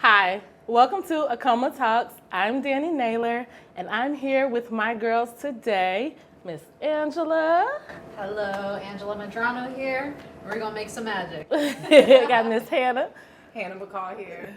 Hi, welcome to Acoma Talks. I'm Danny Naylor, and I'm here with my girls today, Miss Angela. Hello, Angela Madrano here. We're gonna make some magic. Got Miss Hannah. Hannah McCall here.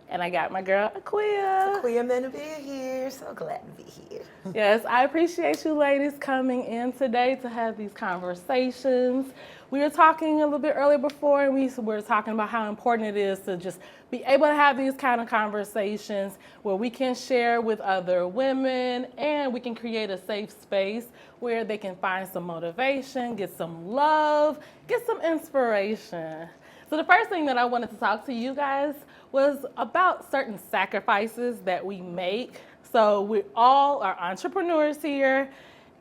And I got my girl, Aquia. Aquia Menavia here. So glad to be here. Yes, I appreciate you ladies coming in today to have these conversations. We were talking a little bit earlier before, and we were talking about how important it is to just be able to have these kind of conversations where we can share with other women and we can create a safe space where they can find some motivation, get some love, get some inspiration. So the first thing that I wanted to talk to you guys was about certain sacrifices that we make. So we all are entrepreneurs here,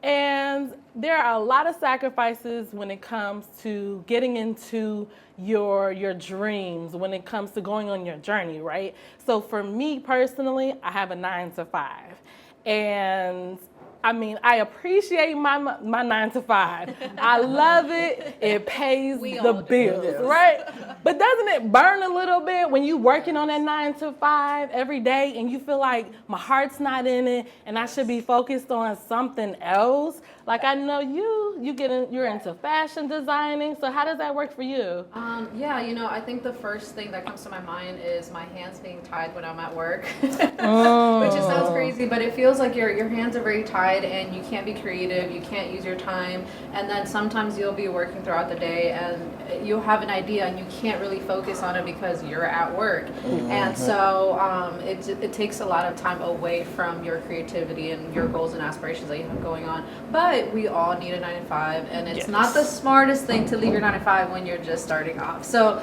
and there are a lot of sacrifices when it comes to getting into your dreams, when it comes to going on your journey, right? So for me personally, I have a 9-to-5. And I mean, I appreciate my 9-to-5. I love it. It pays the bills, right? But doesn't it burn a little bit when you working on that 9-to-5 every day and you feel like my heart's not in it and I should be focused on something else? Like I know you're into fashion designing. So how does that work for you? I think the first thing that comes to my mind is my hands being tied when I'm at work, which just sounds crazy, but it feels like your hands are very tied and you can't be creative, you can't use your time, and then sometimes you'll be working throughout the day and you'll have an idea and you can't really focus on it because you're at work. And so it takes a lot of time away from your creativity and your goals and aspirations that you have going on. But we all need a 9-to-5, and it's not the smartest thing to leave your 9-to-5 when you're just starting off. So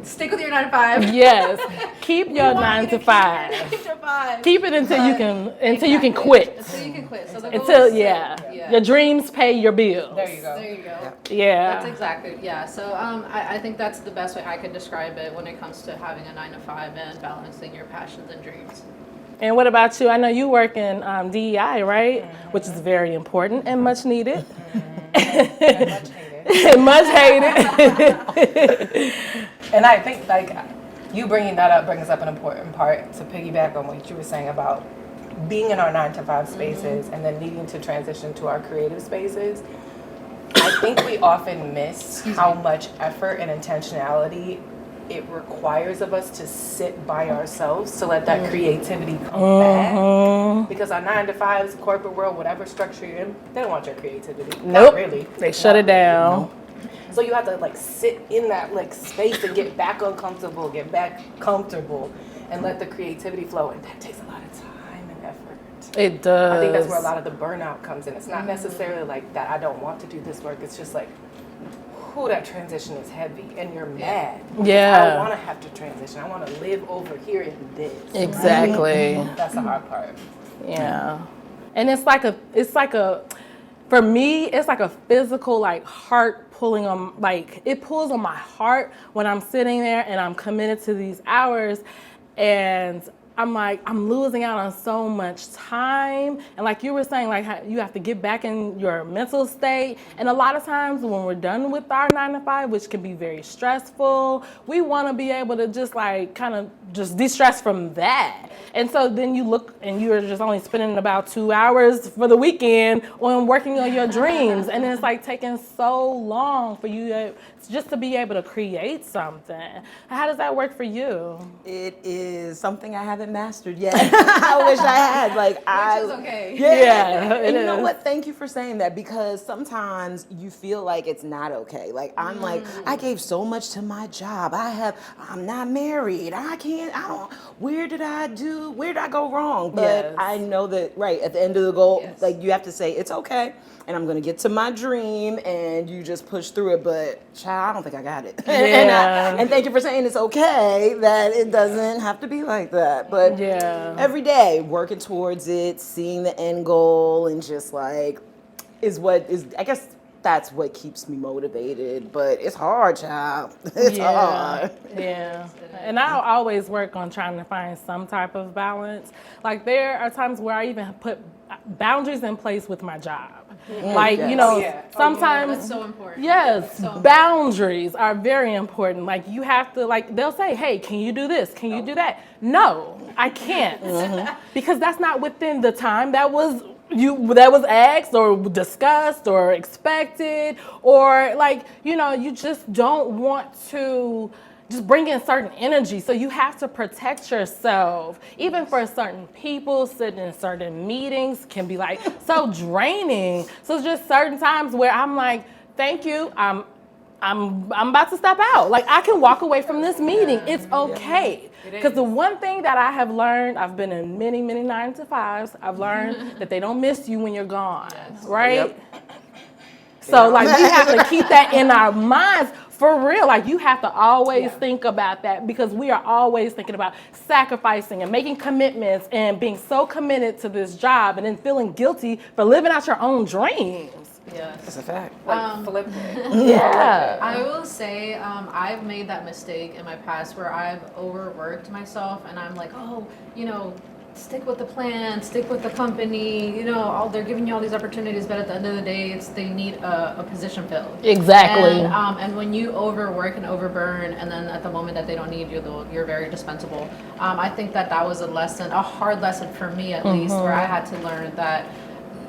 stick with your 9-to-5. Yes, keep your 9-to-5. Keep it until you can quit. Until you can quit. So your dreams pay your bills. There you go. There you go. Yeah. That's exactly, yeah. So I think that's the best way I could describe it when it comes to having a 9-to-5 and balancing your passions and dreams. And what about you? I know you work in DEI, right? Which is very important and much needed. And much hated. Much hated. And I think you bringing that up brings up an important part to piggyback on what you were saying about being in our 9-to-5 spaces and then needing to transition to our creative spaces. I think we often miss how much effort and intentionality it requires of us to sit by ourselves to let that creativity come back. Because our 9-to-5s, corporate world, whatever structure you're in, they don't want your creativity. Nope. Not really. They shut it down. So you have to sit in that space and get back uncomfortable, get back comfortable, and let the creativity flow. And that takes a lot of time and effort. It does. I think that's where a lot of the burnout comes in. It's not necessarily like that I don't want to do this work. It's just like, that transition is heavy and you're mad. Yeah. I don't want to have to transition. I want to live over here in this. Exactly. Right? That's the hard part. Yeah. And for me, it's like a physical, heart pulling on, it pulls on my heart when I'm sitting there and I'm committed to these hours, and I'm losing out on so much time. And like you were saying, you have to get back in your mental state. And a lot of times when we're done with our 9-to-5, which can be very stressful, we want to be able to just kind of just de-stress from that. And so then you look and you're just only spending about 2 hours for the weekend on working on your dreams. And it's taking so long for you just to be able to create something. How does that work for you? It is something I haven't mastered yet. I wish I had. Which is okay. Yeah. And you know what? Thank you for saying that, because sometimes you feel like it's not okay. I gave so much to my job. I'm not married. Where did I go wrong? But I know that at the end of the goal, you have to say it's okay, and I'm gonna get to my dream, and you just push through it. But child, I don't think I got it. Yeah. And thank you for saying it's okay that it doesn't have to be like that. But every day working towards it, seeing the end goal, and just I guess that's what keeps me motivated. But it's hard, child. It's hard. Yeah. And I always work on trying to find some type of balance. There are times where I even put boundaries in place with my job. Like, Yes. you know, Oh, yeah. sometimes That's so important. yes, That's so important. boundaries are very important. Like you have to, like they'll say, hey, can you do this? Can you do that? No, I can't. Because that's not within the time that was asked or discussed or expected, or like, you know, you just don't want to just bring in certain energy. So you have to protect yourself. Even for certain people, sitting in certain meetings can be like so draining. So it's just certain times where I'm like, thank you, I'm about to step out. Like I can walk away from this meeting. It's okay. Because the one thing that I have learned, I've been in many 9 to 5s. I've learned that they don't miss you when you're gone, right? Yep. So like we have to keep that in our minds for real. Like you have to always think about that, because we are always thinking about sacrificing and making commitments and being so committed to this job and then feeling guilty for living out your own dreams. That's Yes. a fact. Like flip it. Yeah. I will say I've made that mistake in my past where I've overworked myself, and I'm like, oh, you know, stick with the plan, stick with the company, you know, they're giving you all these opportunities, but at the end of the day, they need a position filled. Exactly. And when you overwork and overburn, and then at the moment that they don't need you, you're very dispensable. I think that was a hard lesson for me at least, where I had to learn that,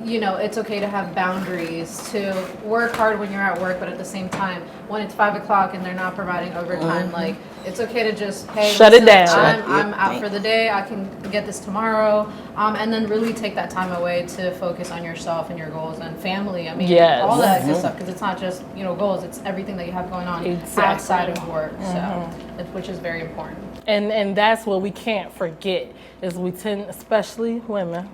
you know, it's okay to have boundaries, to work hard when you're at work, but at the same time, when it's 5 o'clock and they're not providing overtime, like it's okay to just, hey, Shut it listen, down. I'm out for the day. I can get this tomorrow, and then really take that time away to focus on yourself and your goals and family. I mean, Yes. all that good stuff, because it's not just, you know, goals. It's everything that you have going on Exactly. outside of work. So, which is very important. And that's what we can't forget, is we tend, especially women,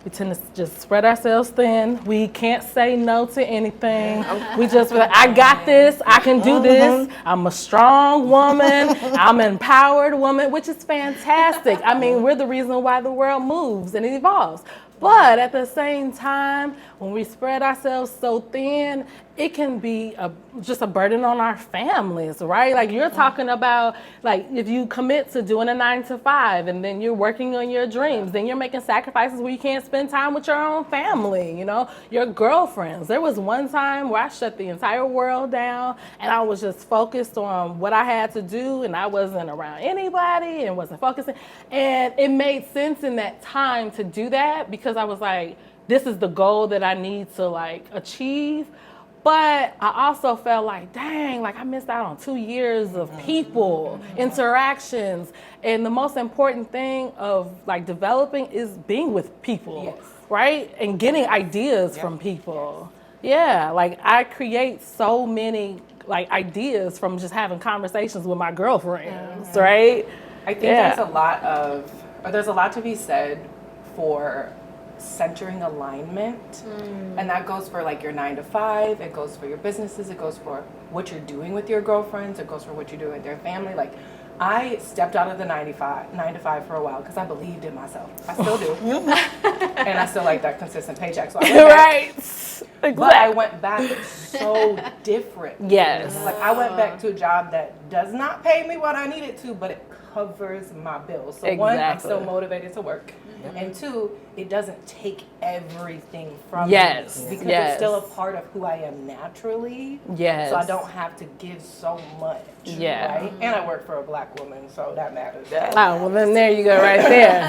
we tend to just spread ourselves thin. We can't say no to anything. We just be like, I got this, I can do this, I'm a strong woman, I'm an empowered woman, which is fantastic. I mean, we're the reason why the world moves and it evolves. But at the same time, when we spread ourselves so thin, it can be just a burden on our families, right? Like you're talking about, like if you commit to doing a 9 to 5 and then you're working on your dreams, then you're making sacrifices where you can't spend time with your own family, you know, your girlfriends. There was one time where I shut the entire world down and I was just focused on what I had to do, and I wasn't around anybody and wasn't focusing. And it made sense in that time to do that, because I was like, this is the goal that I need to like achieve. But I also felt like, dang, like I missed out on 2 years of people, interactions. And the most important thing of like developing is being with people, right? And getting ideas from people. Yeah, like I create so many like ideas from just having conversations with my girlfriends, right? I think there's a lot to be said for centering alignment, and that goes for like your 9 to 5, it goes for your businesses, it goes for what you're doing with your girlfriends, it goes for what you're doing with your family. Like I stepped out of the 9 to 5 for a while because I believed in myself. I still do. And I still like that consistent paycheck. So I went back, Right. Exactly. but I went back so different. Yes. Like I went back to a job that does not pay me what I needed to, but it covers my bills. So one, I'm still Exactly. motivated to work. And two, it doesn't take everything from Yes. me, because Yes. it's still a part of who I am naturally. Yes. So I don't have to give so much. Yeah. Right? And I work for a black woman, so that matters. Oh, well, then there you go right there.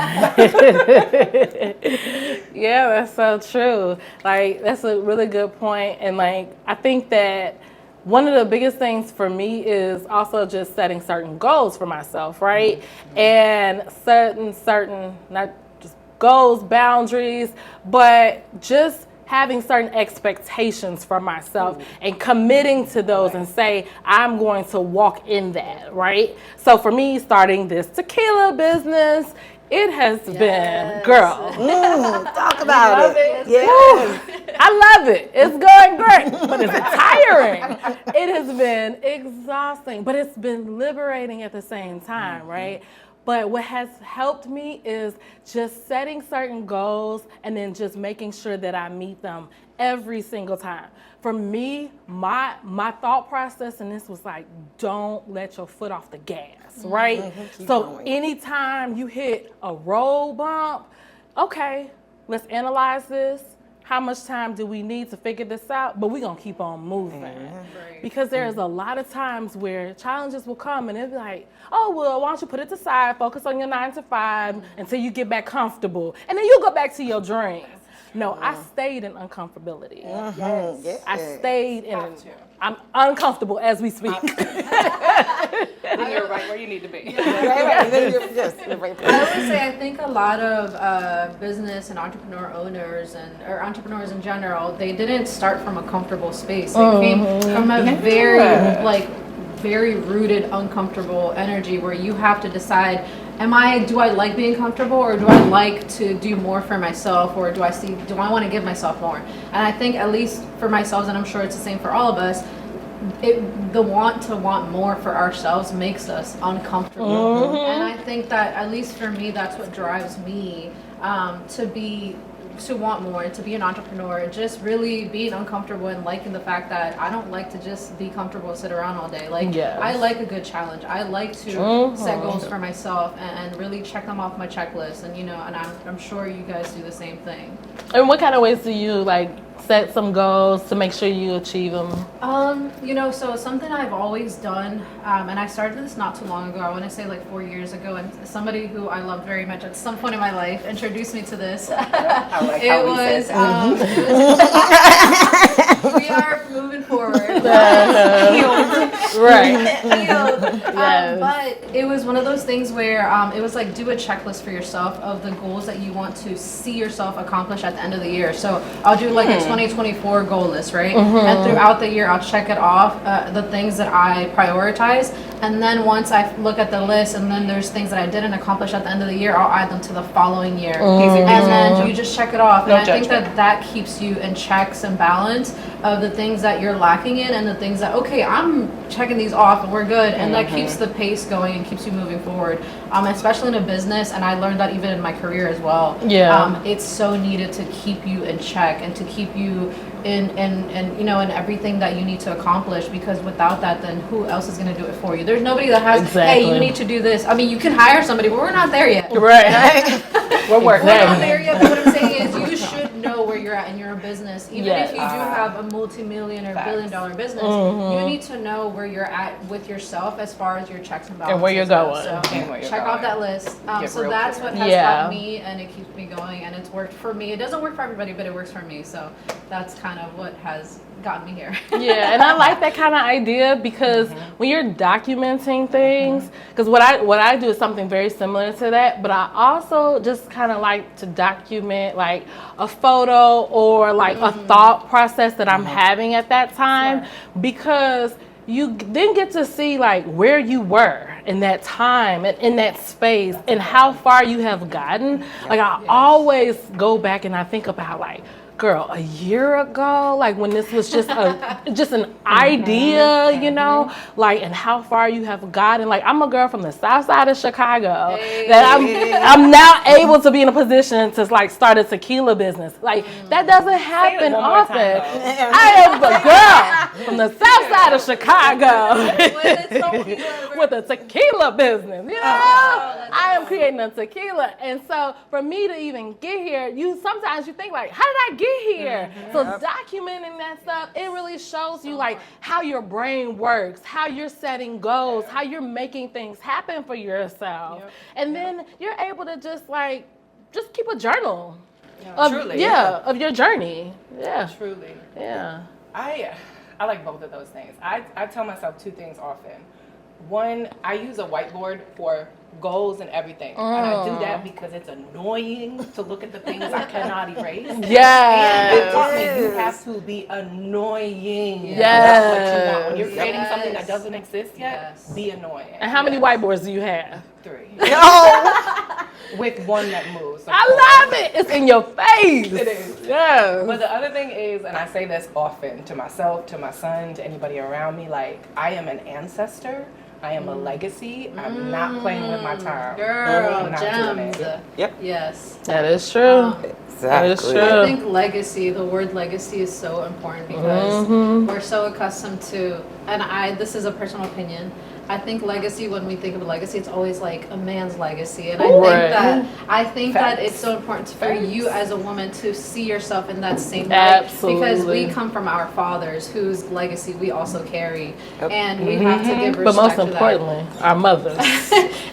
Yeah, that's so true. Like, that's a really good point. And, like, I think that one of the biggest things for me is also just setting certain goals for myself, right? And certain, not just goals, boundaries, but just having certain expectations for myself and committing to those and say, I'm going to walk in that, right? So for me, starting this tequila business, it has been, girl. Talk about it. Woo, I love it. It's going great, but it's tiring. It has been exhausting, but it's been liberating at the same time, right? But what has helped me is just setting certain goals and then just making sure that I meet them every single time. For me, my thought process in this was like, don't let your foot off the gas, right? So going. anytime you hit a road bump, okay, let's analyze this. how much time do we need to figure this out, but we're going to keep on moving. Right. Because there's a lot of times where challenges will come and it'll be like, oh, well, why don't you put it aside, focus on your 9 to 5 until you get back comfortable, and then you'll go back to your dreams. No, I stayed in uncomfortability. Yes. I stayed in, I'm uncomfortable as we speak. And you're right where you need to be. Yes. I would say I think a lot of business and entrepreneur owners or entrepreneurs in general, they didn't start from a comfortable space. They came from a very rooted, uncomfortable energy where you have to decide, do I like being comfortable, or do I like to do more for myself, or do I want to give myself more? And I think, at least for myself, and I'm sure it's the same for all of us, the want to want more for ourselves makes us uncomfortable. And I think that, at least for me, that's what drives me to want more and to be an entrepreneur. Just really being uncomfortable and liking the fact that I don't like to just be comfortable and sit around all day. Like, I like a good challenge. I like to set goals for myself and really check them off my checklist. And and I'm sure you guys do the same thing. And what kind of ways do you set some goals to make sure you achieve them? So something I've always done, and I started this not too long ago, I want to say 4 years ago, and somebody who I loved very much at some point in my life introduced me to this. We are moving forward. Right. But it was one of those things where it was do a checklist for yourself of the goals that you want to see yourself accomplish at the end of the year. So I'll do a 2024 goal list, right? And throughout the year, I'll check it off, the things that I prioritize. And then once I look at the list and then there's things that I didn't accomplish at the end of the year, I'll add them to the following year. And then you just check it off. And I think that keeps you in checks and balance of the things that you're lacking in and the things that, okay, I'm checking these off and we're good. And that keeps the pace going and keeps you moving forward, especially in a business. And I learned that even in my career as well. It's so needed to keep you in check and to keep you in everything that you need to accomplish, because without that, then who else is going to do it for you? There's nobody that has, hey, you need to do this. I mean, you can hire somebody, but we're not there yet. Right. We're working. We're not there yet, but what I'm saying is you should know where you're at in your business. Even if you do have a multi-million or billion-dollar business, you need to know where you're at with yourself as far as your checks and balances. And where you're going. So check off that list. So that's what has helped me, and it keeps me going, and it's worked for me. It doesn't work for everybody, but it works for me. So that's kind of what has gotten me here. And I like that kind of idea, because when you're documenting things, because what I do is something very similar to that, but I also just kind of like to document a photo or a thought process that I'm having at that time, because you then get to see where you were in that time and in that space and how far you have gotten. I always go back and I think about girl, a year ago, when this was just an idea, and how far you have gotten. I'm a girl from the south side of Chicago that I'm now able to be in a position to start a tequila business. That doesn't happen often. I am a girl from the south side of Chicago with a tequila business. I am creating a tequila, and so for me to even get here, sometimes you think how did I get here? So documenting that stuff, it really shows you how your brain works, how you're setting goals, how you're making things happen for yourself. And then you're able to just keep a journal of your journey. Truly. I like both of those things. I tell myself two things often. One, I use a whiteboard for goals and everything. And I do that because it's annoying to look at the things I cannot erase. And it taught me you have to be annoying about what you want. When you're creating something that doesn't exist yet, be annoying. And how many whiteboards do you have? 3. No! With one that moves. I love it. It's in your face. It is. Yeah. But the other thing is, and I say this often to myself, to my son, to anybody around me, I am an ancestor. I am a legacy. I'm not playing with my time. Girl, gems. Yep. Yes. That is true. Exactly. That is true. I think legacy, the word legacy is so important because we're so accustomed to, and this is a personal opinion, I think legacy, when we think of legacy, it's always like a man's legacy. And Right. I think that it's so important for you as a woman to see yourself in that same light. Because we come from our fathers whose legacy we also carry. And we have to give respect But most to that. importantly, our mothers.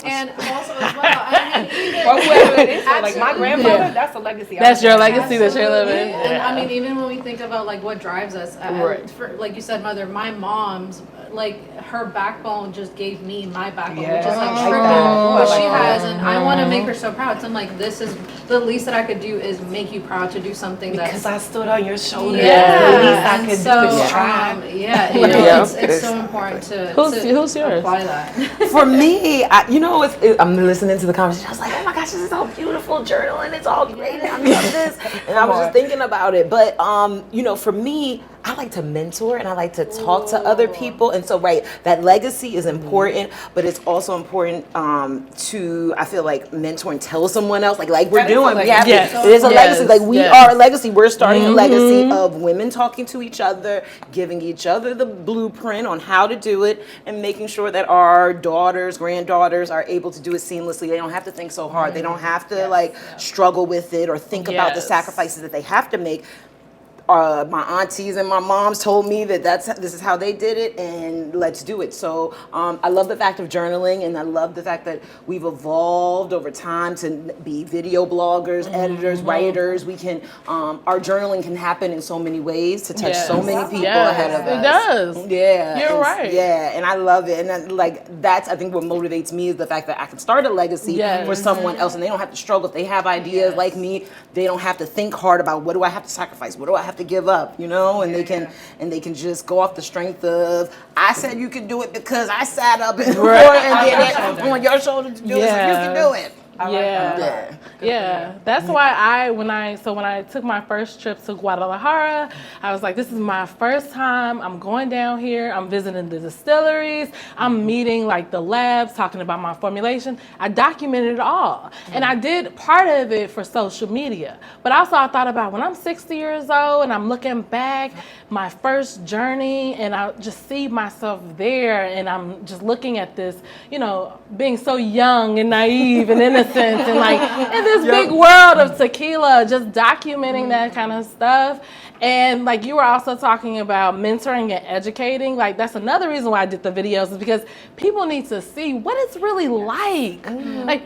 And also as well, I mean, even, Or whoever it is. So, like my Absolutely. grandmother, Yeah. that's a legacy. That's your legacy. legacy that you're living. And Yeah. I mean, even when we think about like what drives us, Right. like you said, mother, my mom's, like her backbone just gave me my backbone, Yeah. which is like I triple like that. what I she like has, that. and I want to make her so proud. So I'm like, this is the least that I could do is make you proud to do something Because that's. I stood on your shoulders. Yeah, The least I and could so do is try. yeah, you know, Yeah. it's so important to Who's yours? apply that. For me, I'm listening to the conversation. I was like, oh my gosh, this is all beautiful journaling. It's all great. I love this. And I was just thinking about it. But, for me, I like to mentor and I like to talk to other people. And so, right, that legacy is important, but it's also important I feel like, mentor and tell someone else, like we're That is a doing. We have legacy. it is a Yes. legacy. Like we Yes. are a legacy. We're starting a legacy of women talking to each other, giving each other the blueprint on how to do it, and making sure that our daughters, granddaughters are able to do it seamlessly. They don't have to think so hard. They don't have to struggle with it or think about the Yes. sacrifices that they have to make. My aunties and my moms told me that this is how they did it, and let's do it. So I love the fact of journaling, and I love the fact that we've evolved over time to be video bloggers, editors, writers. We can our journaling can happen in so many ways to touch so Yes. many people Yes, ahead of us. it does. Yeah, You're and- right. Yeah, and I love it, and that's I think what motivates me is the fact that I can start a legacy Yes. for someone else, and they don't have to struggle if they have ideas like me. They don't have to think hard about what do I have to sacrifice, what do I have to give up, and they can just go off the strength of I said you can do it because I sat up and, and did it on your shoulder to do it, so you can do it. Yeah. That's why when I took my first trip to Guadalajara, I was like, this is my first time. I'm going down here. I'm visiting the distilleries. I'm meeting the labs, talking about my formulation. I documented it all. And I did part of it for social media. But also I thought about when I'm 60 years old and I'm looking back, my first journey, and I just see myself there, and I'm just looking at this, being so young and naive and innocent and in this big world of tequila, just documenting that kind of stuff. And you were also talking about mentoring and educating. That's another reason why I did the videos, is because people need to see what it's really like.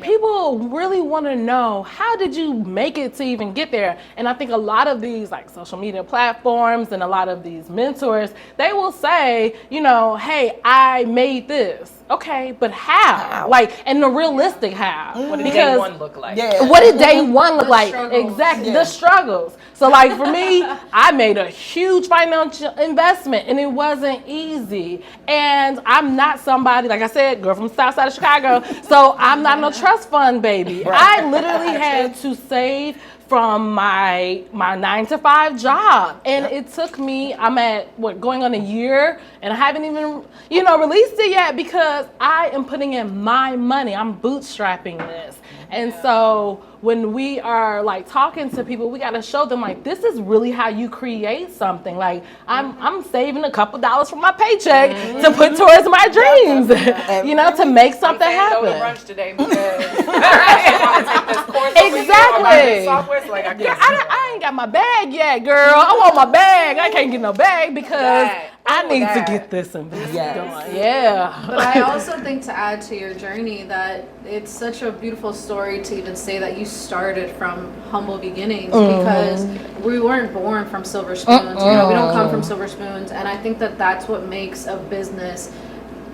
People really want to know, how did you make it to even get there? And I think a lot of these social media platforms and a lot of these mentors, they will say, hey, I made this. Okay, but how? And the realistic how. What did day one look like? Yeah. What did day one look like? struggles. Exactly, the struggles. So for me, I made a huge financial investment, and it wasn't easy. And I'm not somebody, like I said, girl from the south side of Chicago, so I'm not no trust fund baby. I literally had to save from my 9-to-5 job, and it took me, I'm at going on a year, and I haven't even released it yet, because I am putting in my money. I'm bootstrapping this. And so when we are talking to people, we got to show them this is really how you create something. I'm saving a couple dollars from my paycheck to put towards my dreams, to make something Go to happen. brunch today because I want to take this course over here on my Exactly. software, so I ain't got my bag yet, girl. I want my bag. I can't get no bag because I need to get this investment going. Yeah. But I also think, to add to your journey, that it's such a beautiful story to even say that you started from humble beginnings, because we weren't born from silver spoons. We don't come from silver spoons, and I think that that's what makes a business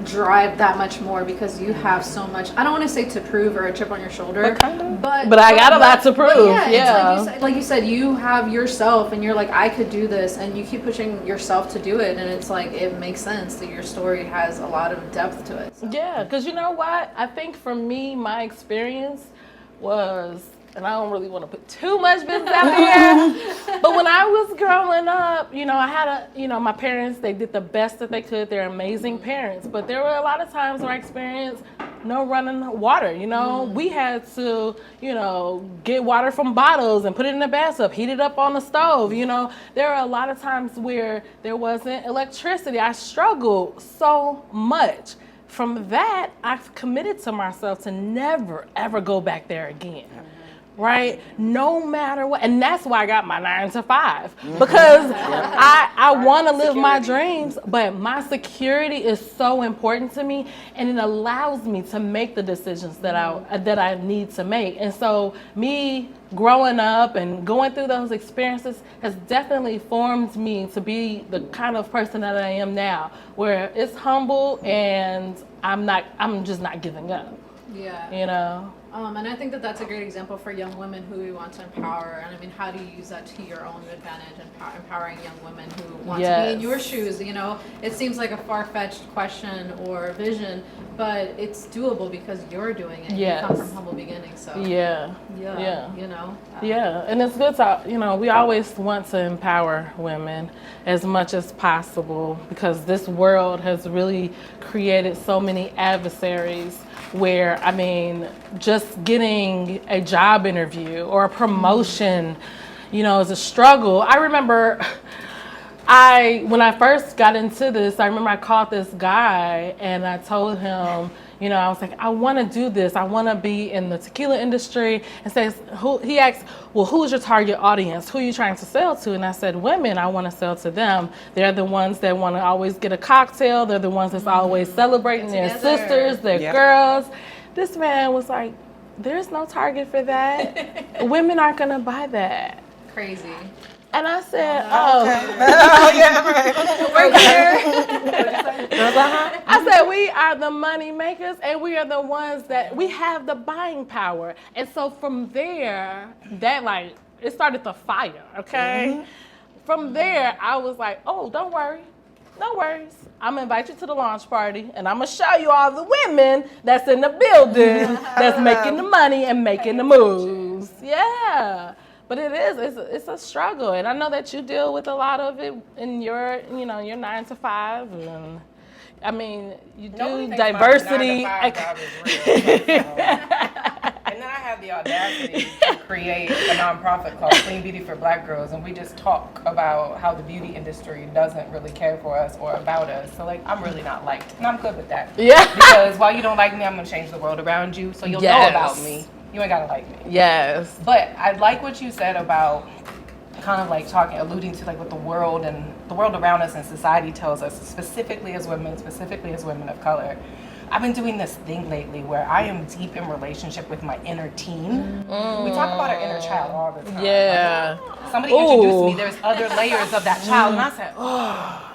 drive that much more, because you have so much, I don't want to say to prove or a chip on your shoulder, but I got a lot to prove. But Yeah. it's like you said, you have yourself, and you're like, I could do this, and you keep pushing yourself to do it, and it's it makes sense that your story has a lot of depth to it. So. Yeah, because you know what? I think for me, my experience was, and I don't really want to put too much business out there, but when I was growing up, I had my parents, they did the best that they could. They're amazing parents, but there were a lot of times where I experienced no running water. We had to, get water from bottles and put it in a bathtub, heat it up on the stove. There were a lot of times where there wasn't electricity. I struggled so much. from that, I've committed to myself to never, ever go back there again. Right? No matter what. And that's why I got my 9 to 5. Because I want to live my dreams, but my security is so important to me, and it allows me to make the decisions that I need to make. And so me growing up and going through those experiences has definitely formed me to be the kind of person that I am now, where it's humble and I'm just not giving up. Yeah. You know? And I think that that's a great example for young women who we want to empower. And I mean, how do you use that to your own advantage and empowering young women who want to be in your shoes? You know, it seems like a far-fetched question or vision, but it's doable because you're doing it. Yes. You come from humble beginnings. So Yeah. You know. Yeah, and it's good to, you know, we always want to empower women as much as possible, because this world has really created so many adversaries where, I mean, just getting a job interview or a promotion, you know, is a struggle. I remember when I first got into this, I remember I called this guy and I told him, you know, I was like, I want to do this. I want to be in the tequila industry. And he asked, well, who's your target audience? Who are you trying to sell to? And I said, women, I want to sell to them. They're the ones that want to always get a cocktail. They're the ones that's always celebrating their sisters, their girls. This man was like, there's no target for that. Women aren't going to buy that. Crazy. And I said, I said, we are the money makers, and we are the ones that we have the buying power. And so from there, it started the fire, okay? From there, I was like, oh, don't worry. No worries. I'm going to invite you to the launch party, and I'm going to show you all the women that's in the building that's making the money and making the moves. Yeah. But it's a struggle, and I know that you deal with a lot of it in your 9 to 5, and I mean, you do diversity. And then I have the audacity to create a nonprofit called Clean Beauty for Black Girls, and we just talk about how the beauty industry doesn't really care for us or about us. So like, I'm really not liked, and I'm good with that. Yeah. Because while you don't like me, I'm gonna change the world around you, so you'll know about me. You ain't gotta like me. Yes. But I like what you said about kind of like alluding to like what the world around us and society tells us, specifically as women of color. I've been doing this thing lately where I am deep in relationship with my inner teen. We talk about our inner child all the time. Yeah. Like, somebody introduced me, there's other layers of that child, and I said, oh.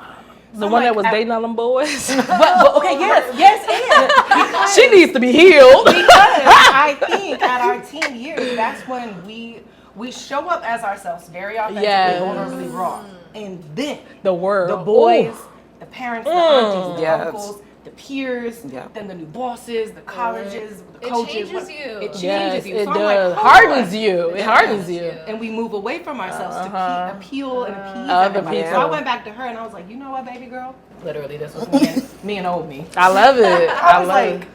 The one that was dating all them boys? But okay, yes, she needs to be healed. Because I think at our teen years, that's when we show up as ourselves very authentically, vulnerably raw. And then the world, the boys, the parents, the aunties, the uncles, the peers, then the new bosses, the colleges, the coaches. It changes you. It changes you. It so does. Like, Hardens you. It hardens you. And we move away from ourselves to appeal and appease other everybody. people. So I went back to her and I was like, you know what, baby girl? Literally, this was me and old me. I love it. I was like,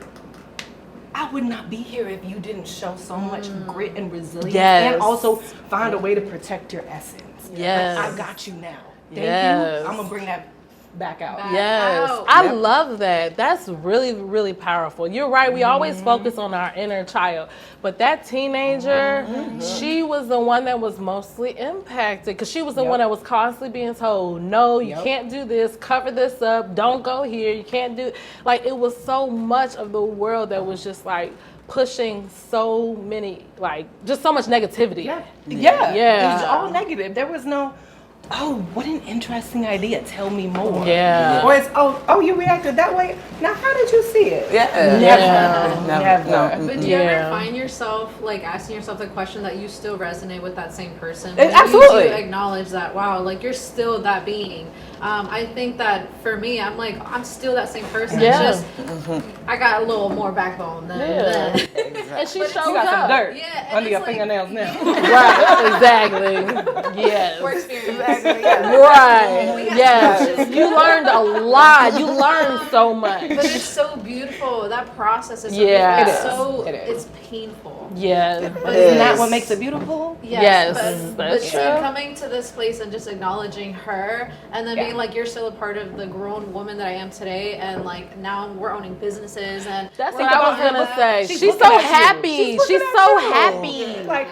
I would not be here if you didn't show so much grit and resilience, and also find a way to protect your essence. Yes. Like, I got you now. Thank you. I'm gonna bring that back out. Yes, I love that. That's really, really powerful. You're right. We always focus on our inner child, but that teenager, she was the one that was mostly impacted, because she was the one that was constantly being told, no, you can't do this, cover this up, don't go here, you can't do, like, it was so much of the world that was just like pushing so many, like, just so much negativity. Yeah. It was all negative. There was no, oh, what an interesting idea, tell me more. Yeah. Or it's, oh, you reacted that way? Now, how did you see it? Never. But do you ever find yourself, like, asking yourself the question that you still resonate with that same person? Absolutely. You do acknowledge that, wow, like, you're still that being. I think that for me, I'm like, I'm still that same person. Yeah. It's just, I got a little more backbone than. And she shows You got some up. dirt Yeah, under your fingernails now. Right, exactly. Yes. More experience. Right. Yes. You learned a lot. You learned so much. But it's so beautiful. That process is so Yeah. beautiful. It is. It's painful. Yeah. But Isn't that what makes it beautiful? Yes, but that's see, true. coming to this place and just acknowledging her, and then being like, you're still a part of the grown woman that I am today, and like now we're owning businesses, and That's we're what I was about gonna her say. She's She's looking so at you. happy. She's so happy. Like,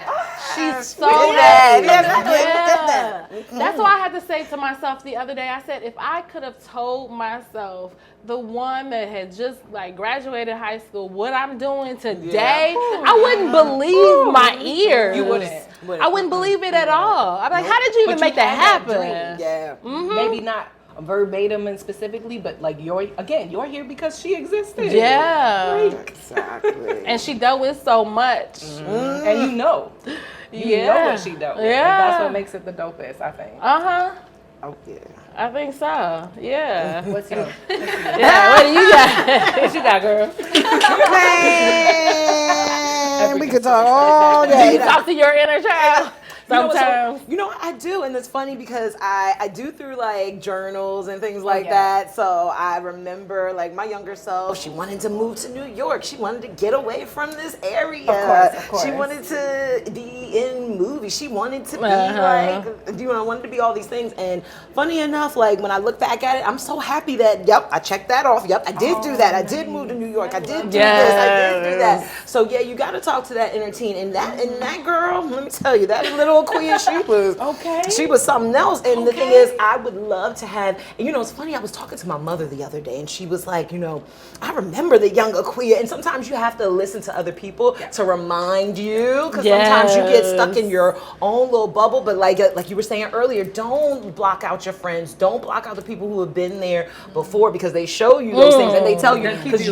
She's so Yeah, happy. yeah, exactly. Look at that. That's what I had to say to myself the other day. I said, if I could have told myself, the one that had just like graduated high school, what I'm doing today, I wouldn't believe my ears. You wouldn't. I wouldn't believe it at all. I'm like, how did you even But make you that had that happen? dream. Yeah. Maybe not verbatim and specifically, but like you're here because she existed. Yeah. Exactly. And she dealt with so much. And you know Yeah. what she dealt with. Yeah. Like, that's what makes it the dopest, I think. Uh-huh. Oh, yeah. I think so. Yeah. What's yours? Yeah. What do you got? What you got, girl? Man, we could talk all Do day. you talk to your inner child? Sometimes. You know, I do, and it's funny because I do through like journals and things like yeah. that. So I remember like my younger self, she wanted to move to New York. She wanted to get away from this area. Of course. She wanted to be in movies. She wanted to be wanted to be all these things. And funny enough, like when I look back at it, I'm so happy that I checked that off. Yep, I did do that. I did move to New York. I did do this. I did do that. So yeah, you got to talk to that inner teen. And that girl, let me tell you, that little queen, she was something else. And the thing is, I would love to have, and it's funny, I was talking to my mother the other day and she was like, I remember the young Aquia. And sometimes you have to listen to other people to remind you, because sometimes you get stuck in your own little bubble. But like you were saying earlier, don't block out your friends, don't block out the people who have been there before, because they show you those things and they tell you, because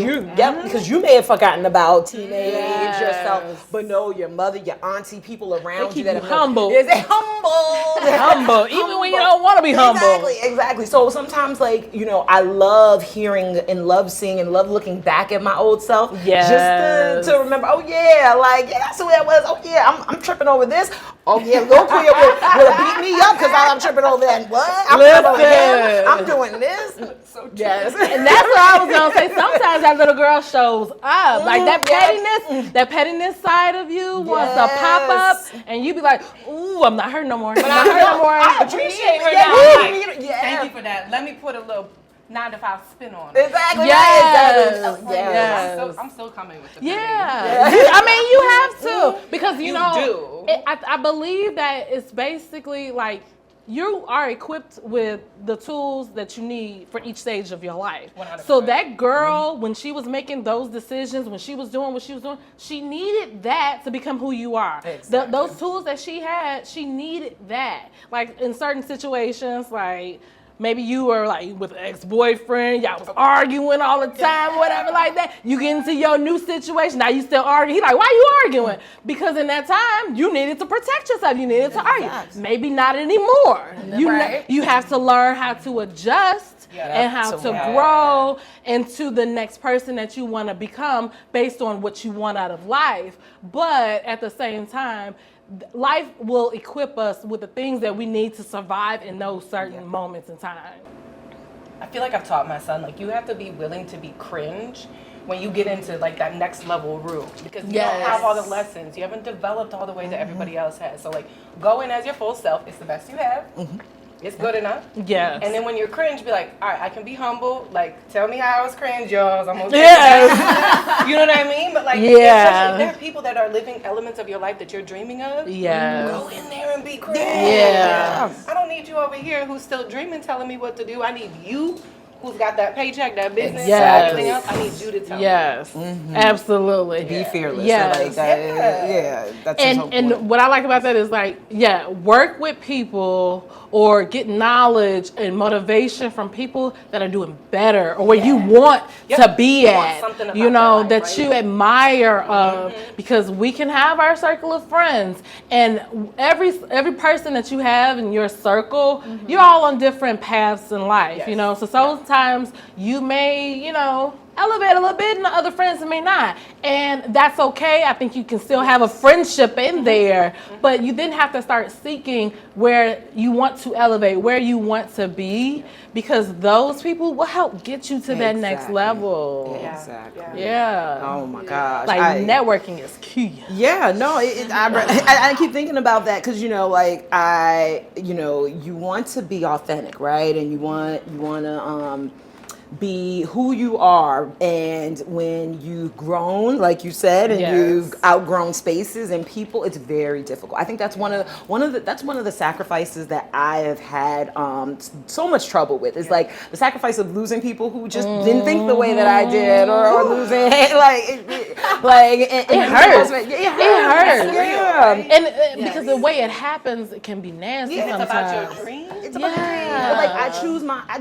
you may have forgotten about teenage yourself, but no, your mother, your auntie, people around you that are humble. Is it humble? Even when you don't want to be humble. Exactly. So sometimes, like, I love hearing and love seeing and love looking back at my old self. Yes. Just to remember, that's the way I was. Oh yeah, I'm tripping over this. Oh yeah, little Queer will beat me up because I'm tripping over that. What? I'm tripping over him. I'm doing this. So true. Yes. And that's what I was gonna say. Sometimes that little girl shows up. Like that pettiness side of you wants to pop up, and you be like, ooh, I'm not hurt no more. I appreciate her now. Thank you for that. Let me put a little 9-to-5 spin on it. Exactly. Yes. I'm still coming with the Yeah. I mean, you have to, because you know, do. I believe that it's basically like you are equipped with the tools that you need for each stage of your life. 100%. So that girl, when she was making those decisions, when she was doing what she was doing, she needed that to become who you are. Exactly. Those tools that she had, she needed that. Like in certain situations, like maybe you were like with an ex-boyfriend, y'all was arguing all the time, whatever like that. You get into your new situation, now you still argue. He like, why you arguing? Because in that time, you needed to protect yourself. You needed to argue. Maybe not anymore. You have to learn how to adjust and how to grow into the next person that you want to become based on what you want out of life. But at the same time, life will equip us with the things that we need to survive in those certain moments in time. I feel like I've taught my son, like, you have to be willing to be cringe when you get into like that next level room, because you don't have all the lessons, you haven't developed all the way that everybody else has. So like, go in as your full self. It's the best you have. It's good enough. Yes. And then when you're cringe, be like, all right, I can be humble. Like, tell me how I was cringe, y'all. I'm okay. Yes. You know what I mean? But like, Yeah. if there are people that are living elements of your life that you're dreaming of, Yes. go in there and be cringe. Yeah. I don't need you over here who's still dreaming, telling me what to do. I need you who's got that paycheck, that business, everything else. I need you to tell me. Yes. Absolutely. Be fearless. Yes. So like that, that's his whole point. And what I like about that is like, work with people or get knowledge and motivation from people that are doing better or where you want to be at, something about you know, their life, that right? you admire, because we can have our circle of friends, and every person that you have in your circle, you're all on different paths in life, you know, so sometimes you may, you know, elevate a little bit and the other friends may not. And that's okay. I think you can still have a friendship in there, but you then have to start seeking where you want to elevate, where you want to be, because those people will help get you to that next level. Exactly. Yeah. Oh my gosh. Like networking is key. Yeah, no, I keep thinking about that because you want to be authentic, right? And you want to be who you are, and when you've grown, like you said, and you've outgrown spaces and people, it's very difficult. I think that's one of the sacrifices that I have had so much trouble with. Is like the sacrifice of losing people who just didn't think the way that I did, or losing it hurts. It hurts. Yeah, and because the way it happens, it can be nasty sometimes. It's about your dream. It's about the dream. Like I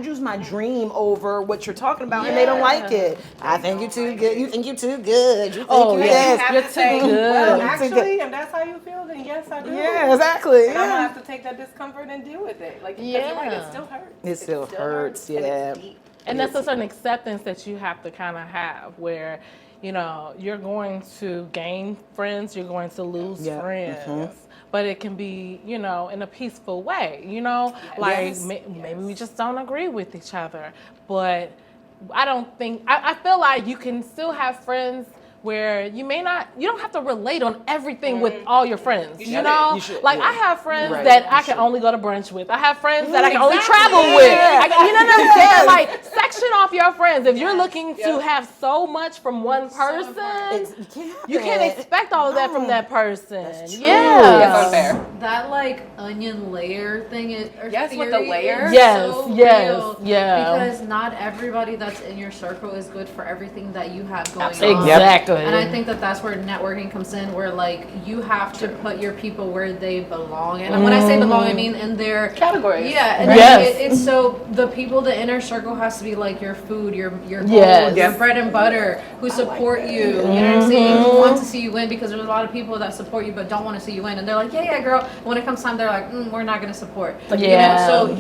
choose my dream over what you're talking about, and they don't like it. I think you're too good. You think you're too good. You think you're too good. Well, actually, and that's how you feel, then yes, I do. Yeah, exactly. And I'm gonna have to take that discomfort and deal with it. Like, you're right, it still hurts. It still hurts. Yeah. And it's deep. And that's a certain acceptance that you have to kind of have, where you're going to gain friends, you're going to lose friends. But it can be, in a peaceful way, maybe we just don't agree with each other. But I feel like you can still have friends where you don't have to relate on everything with all your friends. You should, I have friends that I can only go to brunch with. I have friends that I can only travel with. You know what I'm saying? Like, section off your friends. If you're looking to have so much from one person, you can't expect all of that from that person. That's unfair. That onion layer thing is with the layers. Real, because not everybody that's in your circle is good for everything that you have going on. Exactly. And I think that that's where networking comes in, where you have to put your people where they belong. And when I say belong, I mean in their categories. Yeah, and it's so the people, the inner circle has to be like your food, your goals, your bread and butter, who support you. You know what I'm saying? Who want to see you win, because there's a lot of people that support you but don't want to see you win, and they're like, yeah, girl. When it comes time, they're like, we're not going to support. So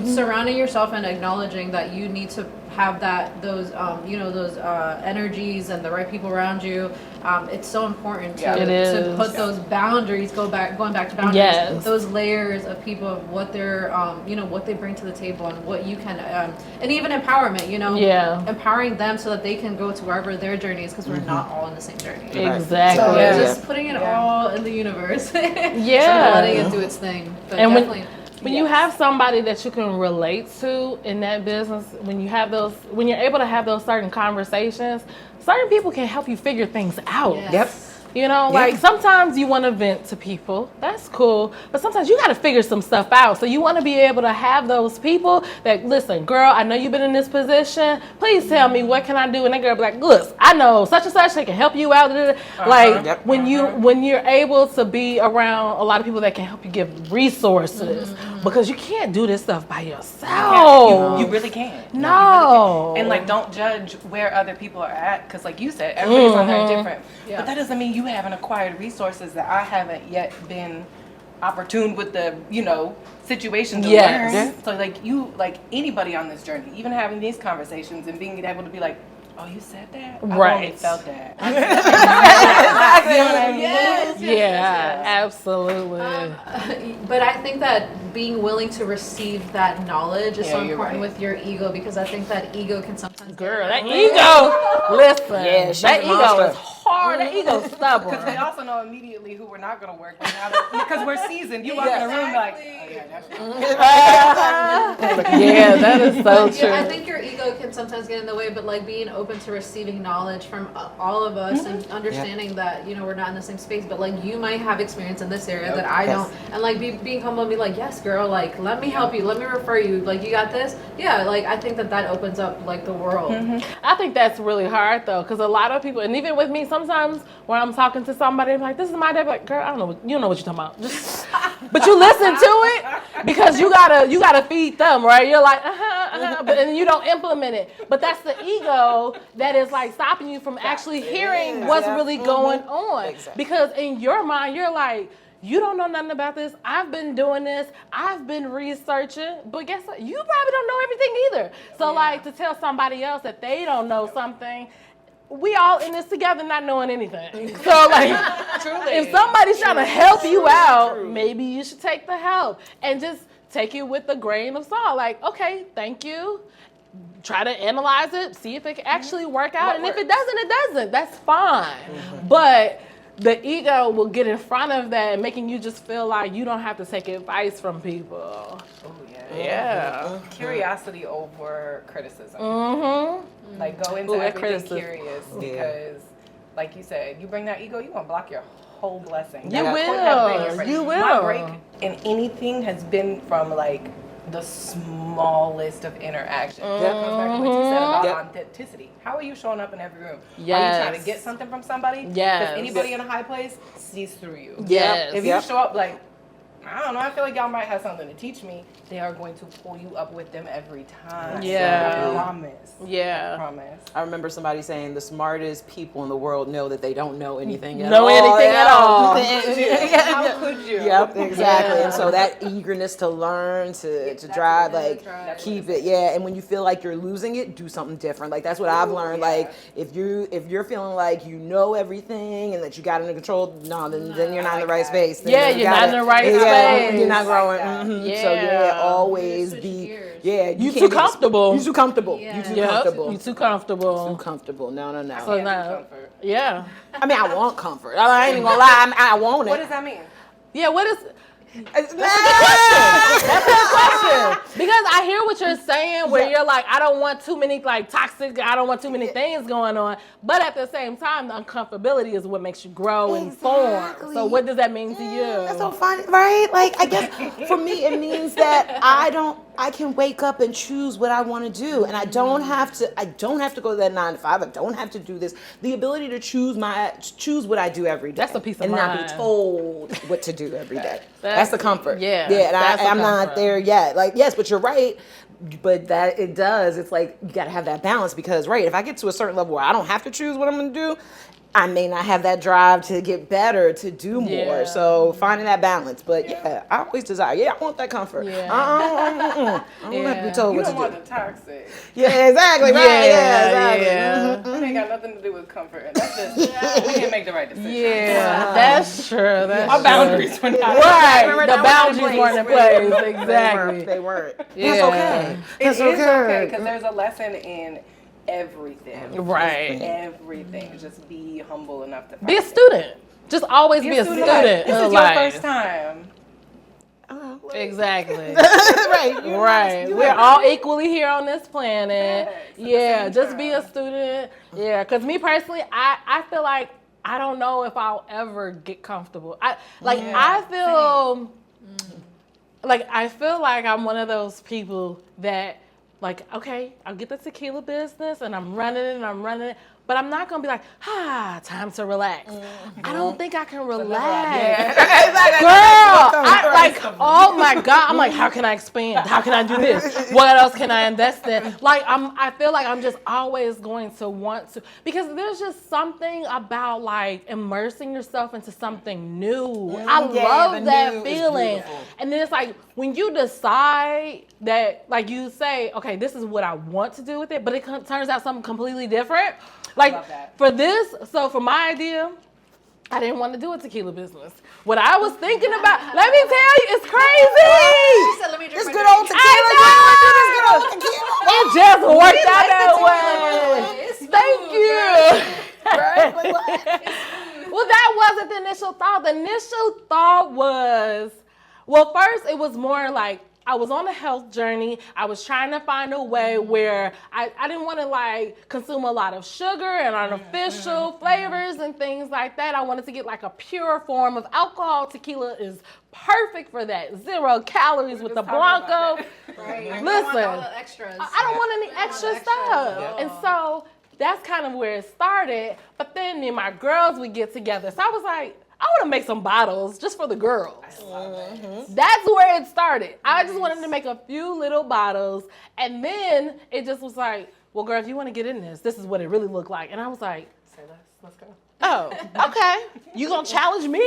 surrounding yourself and acknowledging that you need to have those energies and the right people around you. It's so important to put those boundaries, going back to boundaries, those layers of people, of what they're what they bring to the table, and what you can and even empowerment, empowering them so that they can go to wherever their journey is, because we're not all in the same journey. Exactly. So just putting it all in the universe. Letting it do its thing. But and definitely when you have somebody that you can relate to in that business, when you're able to have those certain conversations, certain people can help you figure things out. Like sometimes you want to vent to people, that's cool, but sometimes you got to figure some stuff out. So you want to be able to have those people that, listen, girl, I know you've been in this position, please tell me, what can I do? And that girl be like, look, I know such and such, they can help you out. When you're able to be around a lot of people that can help you give resources, because you can't do this stuff by yourself. You really can't. No. And don't judge where other people are at, because like you said, everybody's on there different. But that doesn't mean you haven't acquired resources that I haven't yet been opportune with the situations to learn. So anybody on this journey, even having these conversations and being able to be like, oh, you said that? I've only felt that. You know what I mean? Yes. Absolutely. But I think that being willing to receive that knowledge is so important with your ego, because I think that ego can sometimes that ego. Listen, that ego is hard. That ego's stubborn. Because they also know immediately who we're not going to work with now because we're seasoned. You walk in a room like, oh yeah, that's that is so true. I think your ego can sometimes get in the way, but being open to receiving knowledge from all of us and understanding that we're not in the same space, but you might have experience in this area that I don't, and being humble and be like, yes, girl, let me help you, let me refer you, you got this. I think that opens up the world. I think that's really hard though, because a lot of people, and even with me, sometimes when I'm talking to somebody, I'm like, this is my day, like, girl, I don't know, you don't know what you're talking about. Just, but you listen to it because you gotta feed them, right? You're like, but and you don't implement it. But that's the ego that is stopping you from actually hearing what's really going on. Because in your mind, you're like, you don't know nothing about this. I've been doing this. I've been researching. But guess what? You probably don't know everything either. So to tell somebody else that they don't know something, we all in this together not knowing anything. So like, if somebody's trying to help you out, maybe you should take the help and just take it with a grain of salt. Like, okay, thank you. Try to analyze it, see if it can actually work out. And if it doesn't, it doesn't. That's fine. But the ego will get in front of that, making you just feel like you don't have to take advice from people. Oh, yeah. Yeah. Curiosity over criticism. Mm-hmm. Like, go into Ooh, that everything criticism. curious because, like you said, you bring that ego, you're going to block your whole blessing. You That will. could have been your friend. You will. My break in anything has been from, like, the smallest of interactions. That comes back to what you said about authenticity. How are you showing up in every room? Are you trying to get something from somebody? Yes. Because anybody in a high place sees through you. Yes. If you show up like, I don't know, I feel like y'all might have something to teach me, they are going to pull you up with them every time. Yeah. I promise. Yeah. I promise. I remember somebody saying the smartest people in the world know that they don't know anything at Know all. anything at all. How could you? Yep, exactly. Yeah. And so that eagerness to learn, to drive, like keep it, and when you feel like you're losing it, do something different. Like that's what I've learned. Like if you're feeling like you know everything and that you got it under control, then you're not in the right space. Then Yeah, you you're gotta- not in the right yeah, space. You're not growing. Yeah. So always Switch be gears. you too can't comfortable. You too comfortable. Yeah. You too Yep. comfortable. You too comfortable. Too comfortable. No. So Can't now, do comfort. yeah. I mean, I want comfort. I ain't even gonna lie. I want it. What does that mean? Yeah, what is... That's That's a good question. Because I hear what you're saying where you're like, I don't want too many like toxic, I don't want too many things going on. But at the same time, the uncomfortability is what makes you grow and form. So what does that mean to you? That's so funny, right? Like, I guess for me, it means that I can wake up and choose what I want to do. And I don't have to go to that 9 to 5. I don't have to do this. The ability to choose what I do every day. That's a peace of and mind. not be told what to do every day. That's- That's the comfort. yeah, Yeah. And that's the I'm not comfort. there yet. Like, yes, but you're right. But that it does. It's like you got to have that balance because, right, if I get to a certain level where I don't have to choose what I'm going to do, I may not have that drive to get better, to do more. Yeah. So finding that balance. But yeah, I always desire. Yeah, I want that comfort. Yeah. I don't have to be told You what don't to want do. the toxic. Yeah, exactly. Right. Yeah, exactly. yeah. That ain't got nothing to do with comfort. That's just, we didn't make the right decision. Yeah, that's true. That's Our true. boundaries were not Right, the They boundaries weren't in place. They Exactly. weren't. Yeah. That's okay. It That's is okay okay. because there's a lesson in everything. Right. Everything. Just be humble enough to Be a find it. student. Just always be a student. student. This in is your life. first time. Exactly. Right. Right. We're all equally here on this planet. Yes, at the Yeah. same Just be a time. student. Yeah. Because me personally, I feel like I don't know if I'll ever get comfortable. I feel like I'm one of those people that like, okay, I'll get the tequila business and I'm running it, but I'm not gonna be like, time to relax. I don't think I can relax. Girl, oh my God, I'm like, how can I expand? How can I do this? What else can I invest in? Like, I feel like I'm just always going to want to, because there's just something about like immersing yourself into something new. I love the that new is feeling. beautiful. And then it's like, when you decide that, like you say, okay, this is what I want to do with it, but it turns out something completely different. Like love that. for my idea, I didn't want to do a tequila business. What I was thinking about, let me tell you, it's crazy. She said, let me drink This my good drink. old tequila. It just worked out that way. It's smooth, Thank you. Right? Like, what? Well, that wasn't the initial thought. The initial thought was, well, first it was more like I was on a health journey. I was trying to find a way where I didn't want to like consume a lot of sugar and artificial flavors and things like that. I wanted to get like a pure form of alcohol. Tequila is perfect for that. 0 calories with the Blanco. Right. You don't Listen, want all the extras. I don't want any extra stuff. And so that's kind of where it started. But then me and my girls would get together. So I was like, I want to make some bottles just for the girls. That's where it started. I just wanted to make a few little bottles. And then it just was like, well, girl, if you want to get in this is what it really looked like. And I was like, Say less. Let's go. oh, okay. You gonna challenge me?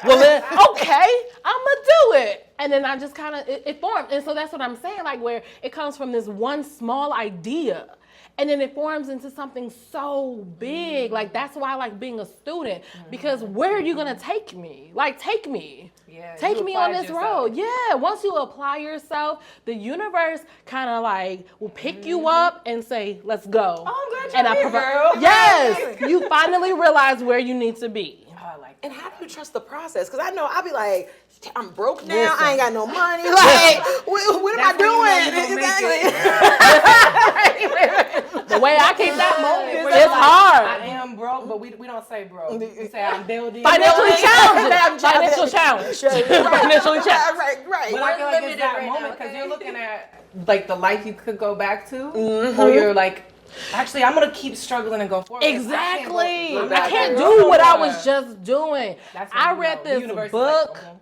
Well, then, okay, I'm gonna do it. And then I just kind of, it formed. And so that's what I'm saying, like where it comes from this one small idea. And then it forms into something so big. Like, that's why I like being a student. Because where are you going to take me? Like, take me. Yeah, take me on this road. Yeah. Once you apply yourself, the universe kind of like will pick you up and say, let's go. Oh, I'm glad you're and here, girl. Yes. You finally realize where you need to be. Oh, I like that. And how do you trust the process? Because I know I'll be like, I'm broke now. Listen. I ain't got no money. Like, what am I doing? Exactly. The way I keep that moment, It's it's like, hard. I am broke, but we don't say broke. We say I'm building. Financially challenged. I'm Financial challenge. Financially challenged. Right. But I feel like it's limited that right now, moment because okay? you're looking at like the life you could go back to, or you're like, actually, I'm gonna keep struggling and go forward. Exactly. I I can't go do what I somewhere. was just doing. That's when I you read know, the this universe is book, like, okay.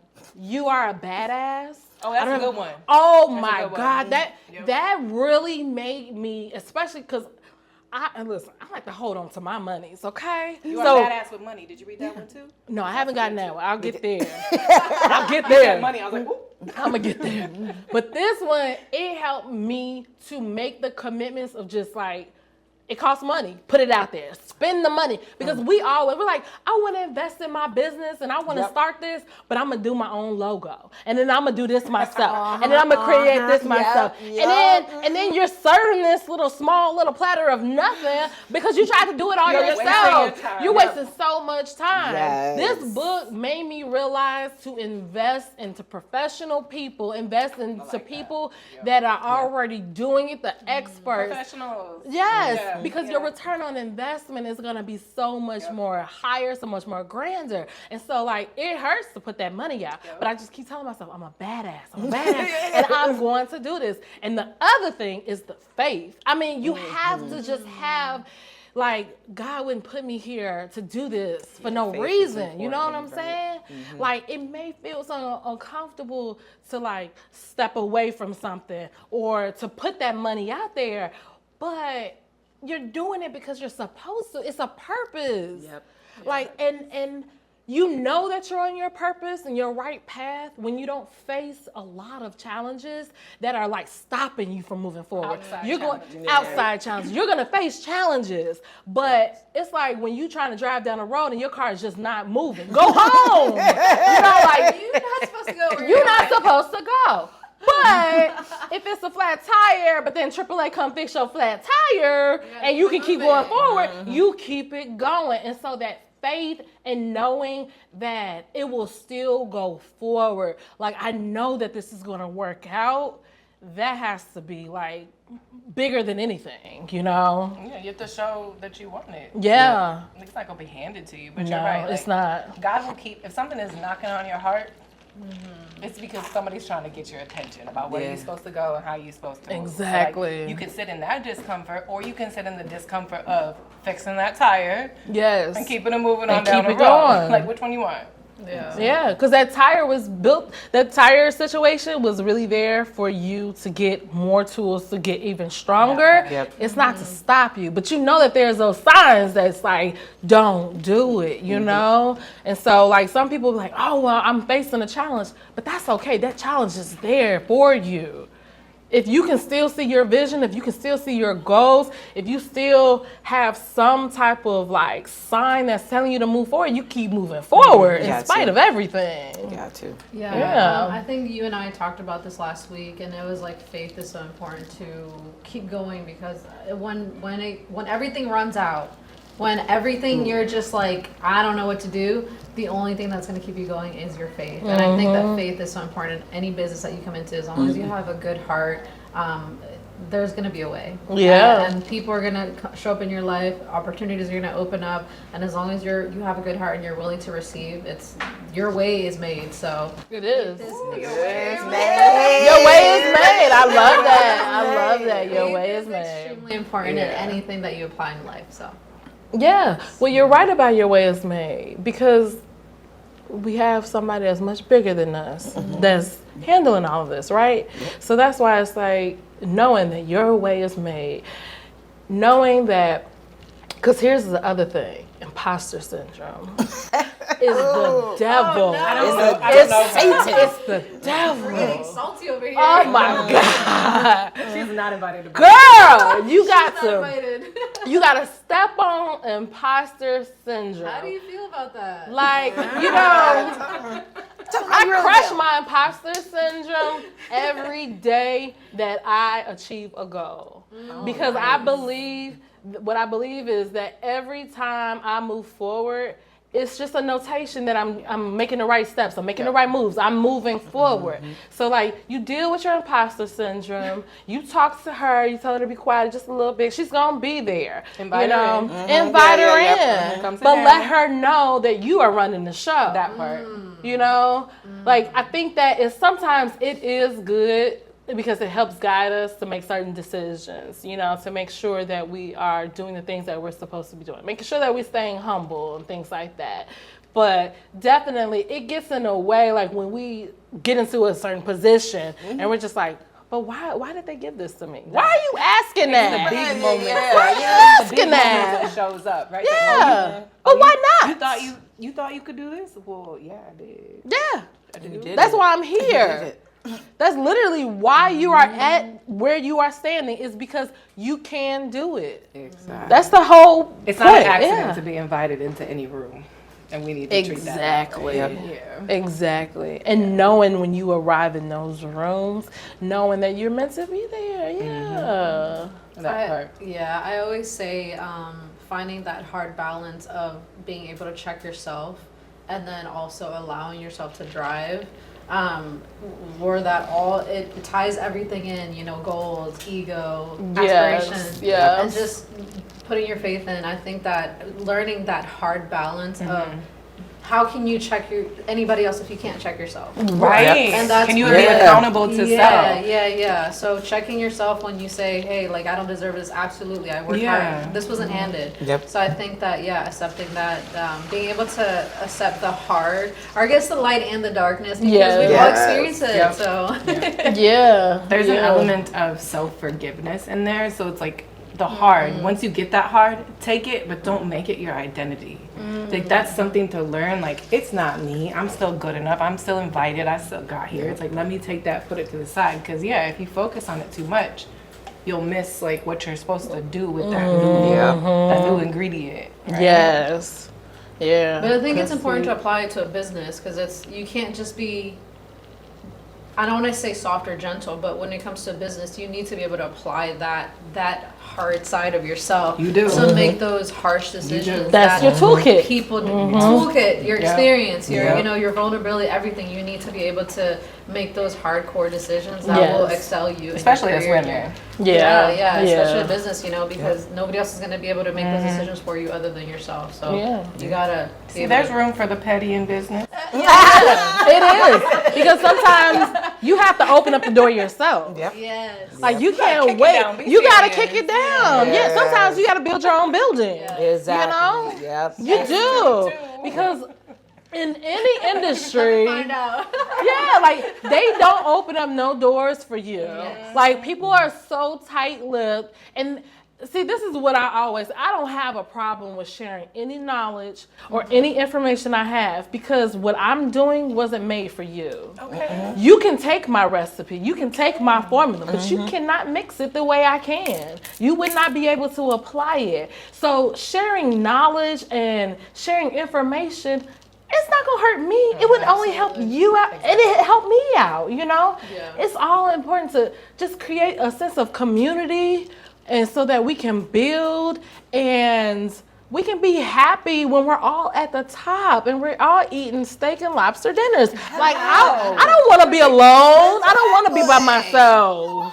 You Are a Badass. Oh, that's I a don't- good one. Oh That's a my good one. God, that Yep. that really made me, especially because and listen, I like to hold on to my monies, okay? You are a badass with money. Did you read that one too? No, I haven't gotten that one. I'll get there. I'll get there. Money. I was like, ooh. I'm gonna get there. But this one, it helped me to make the commitments of just like, it costs money. Put it out there. Spend the money. Because we're like, I want to invest in my business and I want to start this, but I'm going to do my own logo. And then I'm going to do this myself. And then I'm going to create this myself. And then you're serving this small little platter of nothing because you tried to do it all You're wasting yourself. your time. You're wasting so much time. Yes. This book made me realize to invest into professional people, invest into people that are already doing it, the experts. Professionals. Yes, Yeah. because your return on investment is going to be so much more higher, so much more grander. And so, like, it hurts to put that money out. But I just keep telling myself, I'm a badass. I'm a badass. And I'm going to do this. And the other thing is the faith. I mean, you have to just have, like, God wouldn't put me here to do this for no faith is reason. You know what I'm important, saying? Like, it may feel so uncomfortable to, like, step away from something or to put that money out there. But you're doing it because you're supposed to. It's a purpose. Yep. Like, and you know that you're on your purpose and your right path when you don't face a lot of challenges that are like stopping you from moving forward. Outside challenges. You're gonna face challenges, but it's like when you trying to drive down the road and your car is just not moving. Go home. Like You're not supposed to go. you're not supposed to go. But if it's a flat tire, but then AAA come fix your flat tire and you can keep going forward, you keep it going. And so that faith and knowing that it will still go forward. Like, I know that this is going to work out. That has to be like bigger than anything, you know? Yeah, you have to show that you want it. Yeah. It's not gonna be handed to you, but No, you're right. it's like, not. God will keep, if something is knocking on your heart, it's because somebody's trying to get your attention about where you're supposed to go and how you're supposed to move. So, Exactly. like, you can sit in that discomfort, or you can sit in the discomfort of fixing that tire Yes. and keeping it moving on And down keep the it road. going. Like, which one you want? Yeah, because that tire was built, that tire situation was really there for you to get more tools to get even stronger. Yep. It's not to stop you, but you know that there's those signs that's like, don't do it, you know? And so like some people be like, oh, well, I'm facing a challenge, but that's okay. That challenge is there for you. If you can still see your vision, if you can still see your goals, if you still have some type of like sign that's telling you to move forward, you keep moving forward in Got spite to. of everything. Got to. Yeah. I think you and I talked about this last week, and it was like faith is so important to keep going because when everything runs out, when everything you're just like, I don't know what to do, the only thing that's going to keep you going is your faith. And I think that faith is so important in any business that you come into. As long as you have a good heart, there's going to be a way. Yeah. And people are going to show up in your life, opportunities are going to open up, and as long as you have a good heart and you're willing to receive, it's your way is made. So It is. your Your way is made. I love that. I love that. Your way is made. extremely important in anything that you apply in life. So Yeah. Well, you're right about your way is made because we have somebody that's much bigger than us that's handling all of this, right? So that's why it's like knowing that your way is made, knowing that, because here's the other thing, imposter syndrome. is the devil. It's Satan. It's the devil. We're getting salty over here. Oh my God. She's not invited to Girl, you got Not to invited. you got to step on imposter syndrome. How do you feel about that? Like, you know, I crush my imposter syndrome every day that I achieve a goal. Because I believe, what I believe is that every time I move forward, it's just a notation that I'm making the right steps. I'm making the right moves. I'm moving forward. So like, you deal with your imposter syndrome. You talk to her. You tell her to be quiet just a little bit. She's gonna be there. Invite her in. Invite her in. Come sit But down. let her know that you are running the show. That part. You know, like I think that sometimes it is good because it helps guide us to make certain decisions, you know, to make sure that we are doing the things that we're supposed to be doing, making sure that we're staying humble and things like that. But definitely it gets in a way, like when we get into a certain position and we're just like, but why did they give this to me? Why are you asking that? The big moment. Why are you asking that? It shows up, right? Yeah. But why not? You thought you could do this? Well, yeah, I did. Yeah. I did. That's why I'm here. That's literally why you are at where you are standing, is because you can do it. Exactly. That's the whole It's point. not an accident Yeah. to be invited into any room, and we need to treat that. Exactly. Yeah. Exactly. And knowing when you arrive in those rooms, knowing that you're meant to be there. Yeah. That part. Yeah, I always say finding that hard balance of being able to check yourself and then also allowing yourself to drive. Where that all, it ties everything in, you know, goals, ego, aspirations, yes. and just putting your faith in. I think that learning that hard balance of how can you check anybody else if you can't check yourself? Right. And that's Can you where- be accountable to self? Yeah. So checking yourself when you say, hey, like, I don't deserve this. Absolutely. I worked hard. This wasn't handed. Yep. So I think that, accepting that, being able to accept the hard, or I guess the light and the darkness, because we've all experienced it. Yep. So Yeah. There's an element of self-forgiveness in there, so it's like the hard. Once you get that hard, take it, but don't make it your identity. Like, that's something to learn. Like, it's not me. I'm still good enough. I'm still invited. I still got here. It's like, let me take that, put it to the side. Because, if you focus on it too much, you'll miss, like, what you're supposed to do with that new ingredient. Right? Yes. Yeah. But I think it's important to apply it to a business, because you can't just be, I don't want to say soft or gentle, but when it comes to business, you need to be able to apply that hard side of yourself. You do. To make those harsh decisions. That's that your toolkit. People toolkit, your experience, Yeah. your vulnerability, everything. You need to be able to make those hardcore decisions that will excel you. Especially in as your career. women. Yeah, especially in business, because nobody else is going to be able to make those Mm-hmm. decisions for you other than yourself. So you gotta be See, able there's to- room for the petty in business. It is. Because sometimes you have to open up the door yourself. Yep. Yes. Like, you kick it can't wait. down. Be You got to serious. kick it down. Yeah. Sometimes you got to build your own building. Exactly. You Yep. You do. Because in any industry, Find out. like, they don't open up no doors for you. Like, people are so tight-lipped. And see, this is what I don't have a problem with sharing any knowledge or any information I have, because what I'm doing wasn't made for you. Okay. You can take my recipe, you can take my formula, but you cannot mix it the way I can. You would not be able to apply it. So sharing knowledge and sharing information, it's not gonna hurt me. It would only help you out, and it helped me out, you know? Yeah. It's all important to just create a sense of community, and so that we can build and we can be happy when we're all at the top and we're all eating steak and lobster dinners. Like, I don't want to be alone. I don't want to be by myself.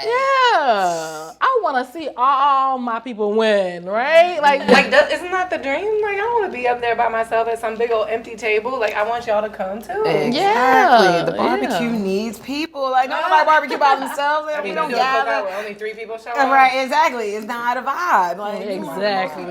Yeah. I want to see all my people win, right? Like Isn't that the dream? Like, I don't want to be up there by myself at some big old empty table. Like, I want y'all to come too. Exactly. Yeah, The barbecue needs people. Like, don't nobody barbecue by themselves. And we don't gather. Only 3 people show up. Right, exactly. It's not a vibe. Like, Exactly.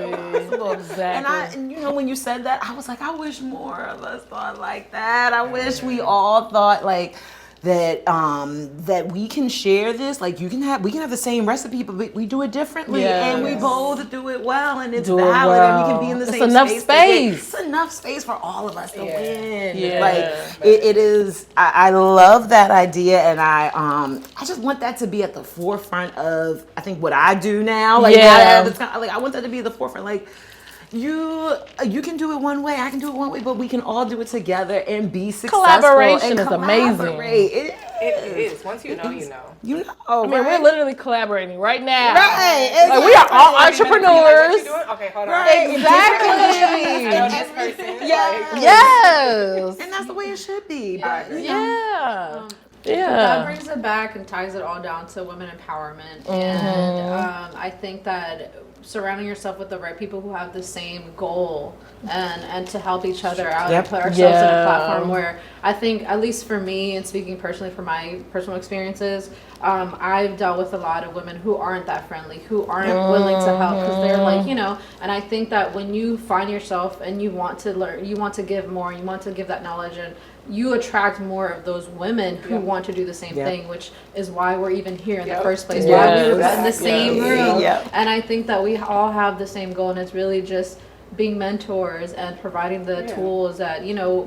And when you said that, I was like, I wish more of us thought like that. I wish we all thought like, that we can share this. Like we can have the same recipe, but we do it differently, and we both do it well, and it's valid, and we can be in the same enough space. It's enough space for all of us to win. Like it is. I love that idea, and I just want that to be at the forefront of I think what I do now. Like I want that to be at the forefront. Like you can do it one way, I can do it one way, but we can all do it together and be successful. Collaboration is amazing. It is. Once you know, you know. You know. I mean, we're literally collaborating right now. Right. Like, we are all entrepreneurs. Okay, hold on. Right. Exactly. I know this person. Yes. And that's the way it should be. Yeah. But, Yeah. That brings it back and ties it all down to women empowerment. And I think that surrounding yourself with the right people who have the same goal and to help each other out and put ourselves in a platform where I think, at least for me, and speaking personally from my personal experiences, I've dealt with a lot of women who aren't that friendly, who aren't willing to help because they're like, and I think that when you find yourself and you want to learn, you want to give more, you want to give that knowledge, and you attract more of those women who want to do the same thing, which is why we're even here in the first place, why we were in the same room. And I think that we all have the same goal, and it's really just being mentors and providing the tools that,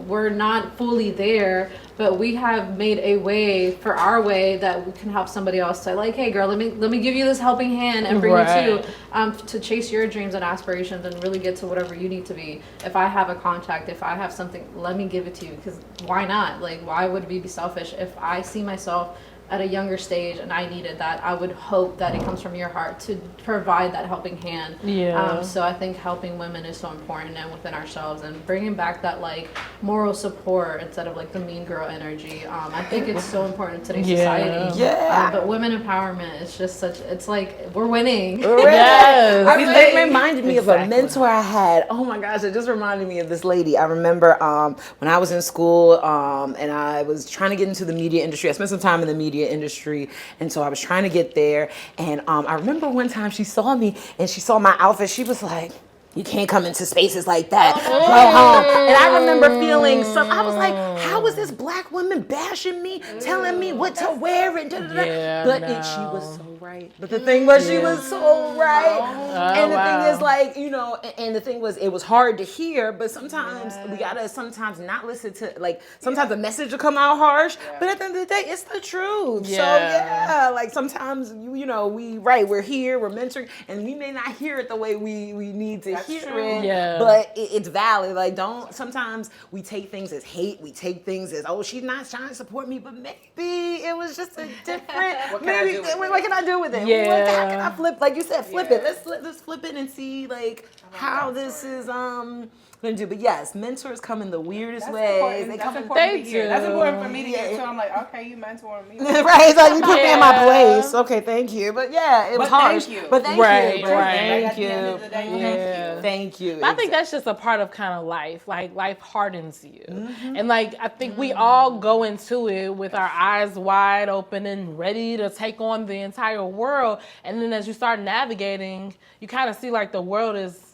we're not fully there, but we have made a way for our way that we can help somebody else to like, hey girl, let me give you this helping hand and bring you to chase your dreams and aspirations and really get to whatever you need to be. If I have a contact, if I have something, let me give it to you, because why not? Like, why would we be selfish? If I see myself at a younger stage and I needed that, I would hope that it comes from your heart to provide that helping hand. So I think helping women is so important, and within ourselves, and bringing back that like moral support instead of like the mean girl energy. I think it's so important in today's society. But women empowerment is just it's like we're winning. It reminded me of a mentor I had. Oh my gosh, it just reminded me of this lady. I remember when I was in school and I was trying to get into the media industry. I spent some time in the media industry, and so I was trying to get there, and I remember one time she saw me and she saw my outfit. She was like, you can't come into spaces like that. Go home. And I remember feeling I was like, how is this black woman bashing me, telling me what to wear and but she was so right. But the thing was, she was so right. And the thing is, like, and the thing was, it was hard to hear, but sometimes we gotta not listen to, like, sometimes the message will come out harsh, but at the end of the day, it's the truth. So like sometimes, we're here, we're mentoring, and we may not hear it the way we need to hear it, but it's valid. Like, sometimes we take things as hate, we take things as, oh, she's not trying to support me, but maybe it was just a different, what can I do with it? How can I flip, like you said, flip it. Let's flip it and see, like, how this is going to do. But yes, mentors come in the weirdest ways. That's important to hear. That's important for me to hear too. I'm like, okay, you mentoring me. Right, it's like you put me in my place. Okay, thank you. But yeah, it was harsh. Thank you. But thank you. Thank you. Thank you. I think that's just a part of kind of life. Like, life hardens you. And like, I think we all go into it with our eyes wide open and ready to take on the entire world. And then as you start navigating, you kind of see like the world is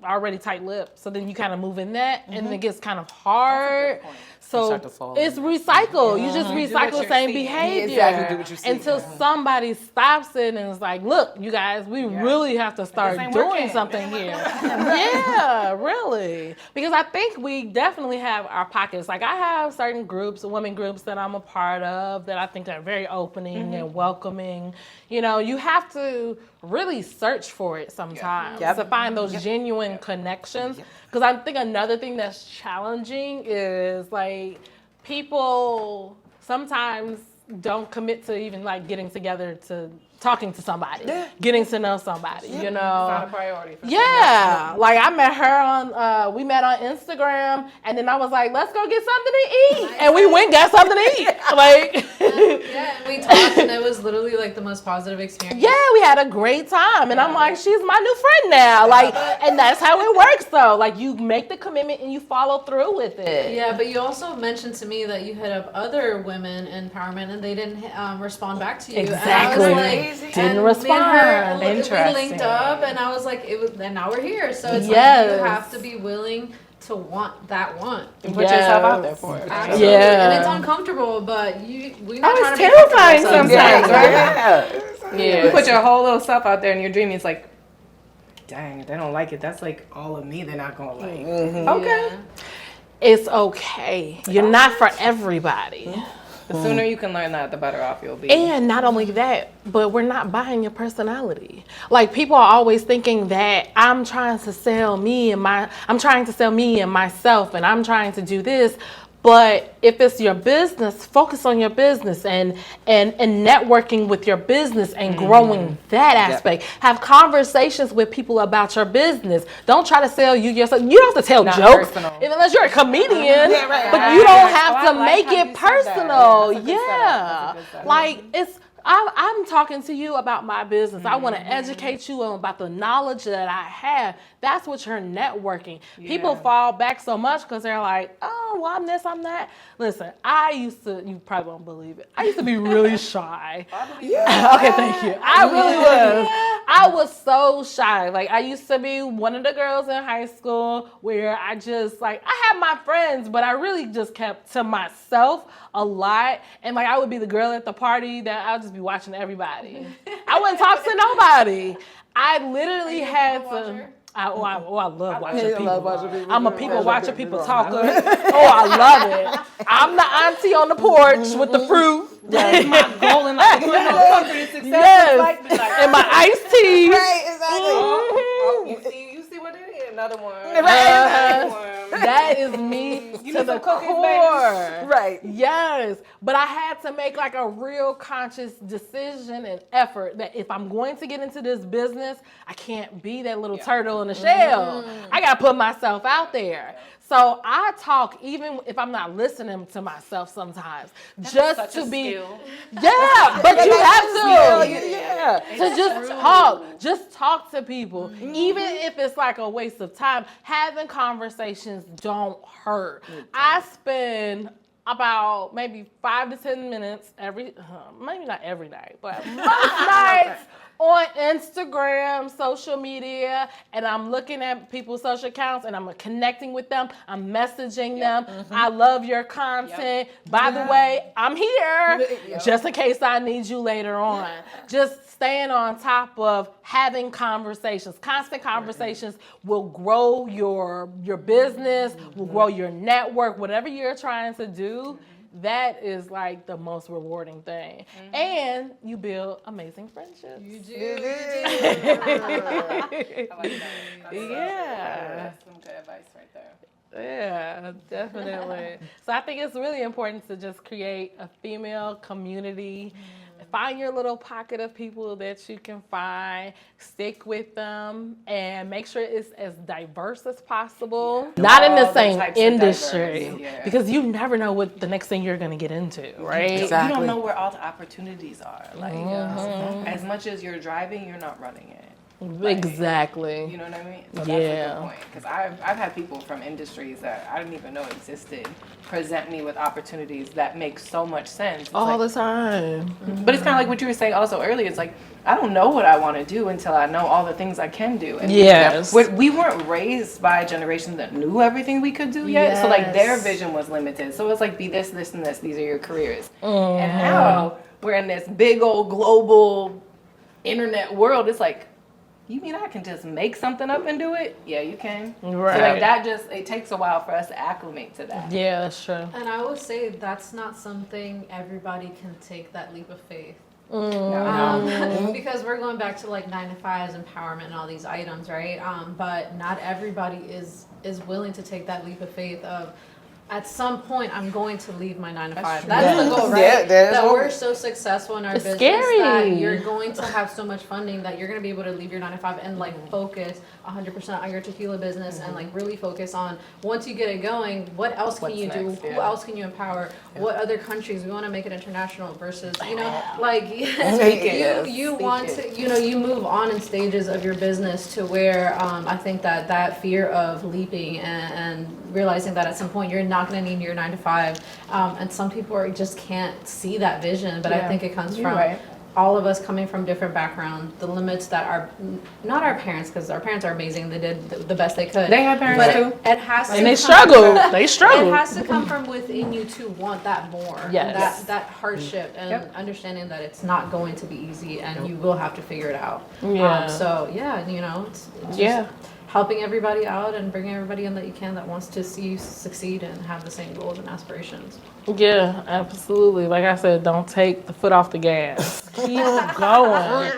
already tight-lipped. So then you kind of move in that, and it gets kind of hard. So it's recycle. You just recycle the same behavior until somebody stops it and is like, look, you guys, we really have to start doing something here. Really. Because I think we definitely have our pockets. Like, I have certain groups, women groups that I'm a part of that I think are very opening and welcoming. You have to really search for it sometimes to find those genuine connections. Because I think another thing that's challenging is, like, people sometimes don't commit to even, like, getting together to talking to somebody, getting to know somebody, It's not a priority for like I met her we met on Instagram, and then I was like, let's go get something to eat. And we went and got something to eat. Like, and we talked, and it was literally like the most positive experience. We had a great time. And I'm like, she's my new friend now. Like, and that's how it works though. Like, you make the commitment and you follow through with it. Yeah, but you also mentioned to me that you hit up other women empowerment and they didn't respond back to you. Exactly. And I was like, didn't respond. We linked up, and I was like, and now we're here. So it's like you have to be willing to want that want. And put yourself out there for it. Absolutely. Yeah. And it's uncomfortable, but we're Oh, not trying it's to be terrifying comfortable sometimes, right? Yeah. You put your whole little self out there and you're dreaming. It's like, dang, if they don't like it, that's like all of me they're not gonna like. Okay. Yeah. It's okay. You're not for everybody. The sooner you can learn that, the better off you'll be. And not only that, but we're not buying your personality. Like people are always thinking that I'm trying to sell me and myself and I'm trying to do this. But if it's your business, focus on your business and networking with your business and growing that aspect. Have conversations with people about your business. Don't try to sell you yourself. You don't have to tell Not jokes personal. unless you're a comedian. Yeah, right. But you don't have Oh, I to like make how it you said that. personal. That's a good Yeah. setup. That's a good setup. Like it's I'm talking to you about my business. I want to educate you about the knowledge that I have. That's what you're networking. People fall back so much because they're like, oh, well, I'm this, I'm that. Listen, you probably won't believe it. I used to be really shy. Okay, thank you. I really was. I was so shy. Like I used to be one of the girls in high school where I had my friends, but I really just kept to myself a lot. And like I would be the girl at the party that I'll just be watching everybody. I wouldn't talk to nobody. I literally had to. I love watching people. love watching people. I'm a people watcher, people talker. Oh, I love it. I'm the auntie on the porch with the fruit. That's my goal in life. You know, comfort and success is Yes. like, And my iced tea. Right, exactly. you see what it is? Another one. That is me You to need the some cookies, core. Right. Yes, but I had to make like a real conscious decision and effort that if I'm going to get into this business, I can't be that little turtle in the shell. I got to put myself out there. So I talk even if I'm not listening to myself sometimes, just to be. Skill. Yeah, but you have to. Yeah. To just talk to people, even if it's like a waste of time. Having conversations don't hurt. I spend about maybe 5 to 10 minutes maybe not every night, but most nights on Instagram, social media, and I'm looking at people's social accounts and I'm connecting with them. I'm messaging them. I love your content. By the way, I'm here just in case I need you later on. Just staying on top of having conversations. Constant conversations will grow your business, will grow your network, whatever you're trying to do. That is like the most rewarding thing. And you build amazing friendships. You do. I like that. Yeah. That's some good advice right there. Yeah, definitely. So I think it's really important to just create a female community. Find your little pocket of people that you can find, stick with them, and make sure it's as diverse as possible. Not in the All the same types of industry, diverse, yeah. because you never know what the next thing you're going to get into, right? Exactly. You don't know where all the opportunities are. Like, as much as you're driving, you're not running it. Exactly. You know what I mean? So that's a Yeah. good point. Because I've had people from industries that I didn't even know existed present me with opportunities that make so much sense. It's All like, the time. but it's kind of like what you were saying also earlier. It's like, I don't know what I want to do until I know all the things I can do. And Yes. we weren't raised by a generation that knew everything we could do yet. So like their Yes. vision was limited. So it's like, be this, this, and this. These are your careers. And now we're in this big old global internet world. It's like, you mean I can just make something up and do it? Yeah, you can. Right. So like that it takes a while for us to acclimate to that. Yeah, that's true. And I would say that's not something everybody can take that leap of faith. Because we're going back to like 9 to 5s, empowerment, and all these items, right? But not everybody is willing to take that leap of faith of, at some point, I'm going to leave my 9 to 5. That's the goal, right? Yeah, that we're so successful in our It's business scary. that you're going to have so much funding that you're going to be able to leave your 9 to 5 and like focus 100% on your tequila business and like really focus on, once you get it going, what else can What's you do? next, Who yeah. else can you empower? What other countries? We want to make it international versus, you know, like you want to, you know, you move on in stages of your business to where I think that fear of leaping and realizing that at some point you're not going to need your 9 to 5, and some people just can't see that vision. But I think it comes from right. all of us coming from different backgrounds, the limits that are not our parents, because our parents are amazing. They did the best they could. They had parents but too. it has to And they come struggled. from- They struggled. It has to come from within you to want that more. Yes. That hardship and understanding that it's not going to be easy and you will have to figure it out. Yeah. So yeah, you know, it's just Yeah. helping everybody out and bringing everybody in that you can that wants to see you succeed and have the same goals and aspirations. Yeah, absolutely. Like I said, don't take the foot off the gas. Keep going.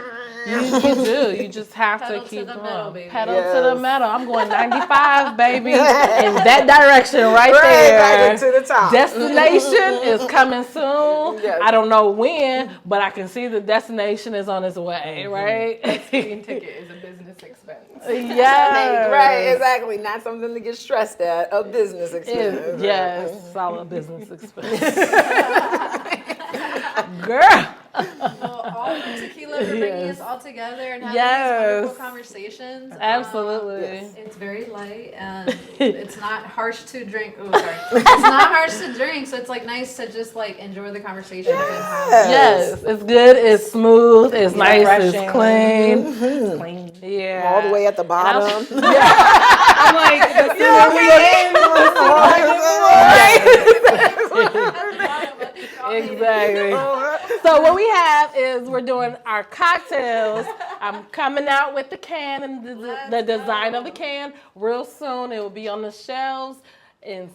You do. You just have Pedal to to keep the going. metal, baby. Pedal to the Yes. metal. I'm going 95, baby, in that direction right Right, there. back to the top. Destination is coming soon. Yes. I don't know when, but I can see the destination is on its way, right? Speeding ticket is a business expense. Yeah. Right, exactly. Not something to get stressed at. A business expense. Yes, it's all a business expense. Girl. Well, all the tequila for bringing Yes. us all together and having Yes. these wonderful conversations. Absolutely. It's very light and it's not harsh to drink. Oh, sorry. It's not harsh to drink, so it's like nice to just like enjoy the conversation and have. Yes, it's good, it's smooth, it's nice, refreshing. it's clean. Clean. Yeah. All the way at the bottom. I'm like, exactly. So what we have is we're doing our cocktails. I'm coming out with the can and the design of the can real soon. It will be on the shelves in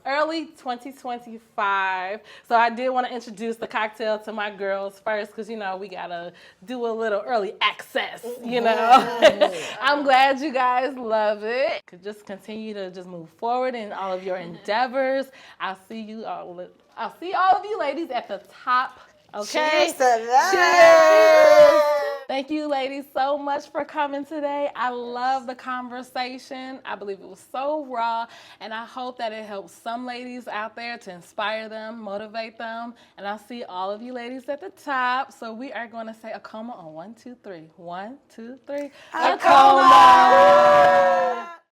early 2025. So I did want to introduce the cocktail to my girls first because, you know, we got to do a little early access, you know. I'm glad you guys love it. Could just continue to just move forward in all of your endeavors. I'll see all of you ladies at the top. Okay. Cheers to that. Cheers. Thank you, ladies, so much for coming today. I love the conversation. I believe it was so raw, and I hope that it helps some ladies out there to inspire them, motivate them. And I'll see all of you ladies at the top. So we are going to say a coma on 1, 2, 3. 1, 2, 3. A coma.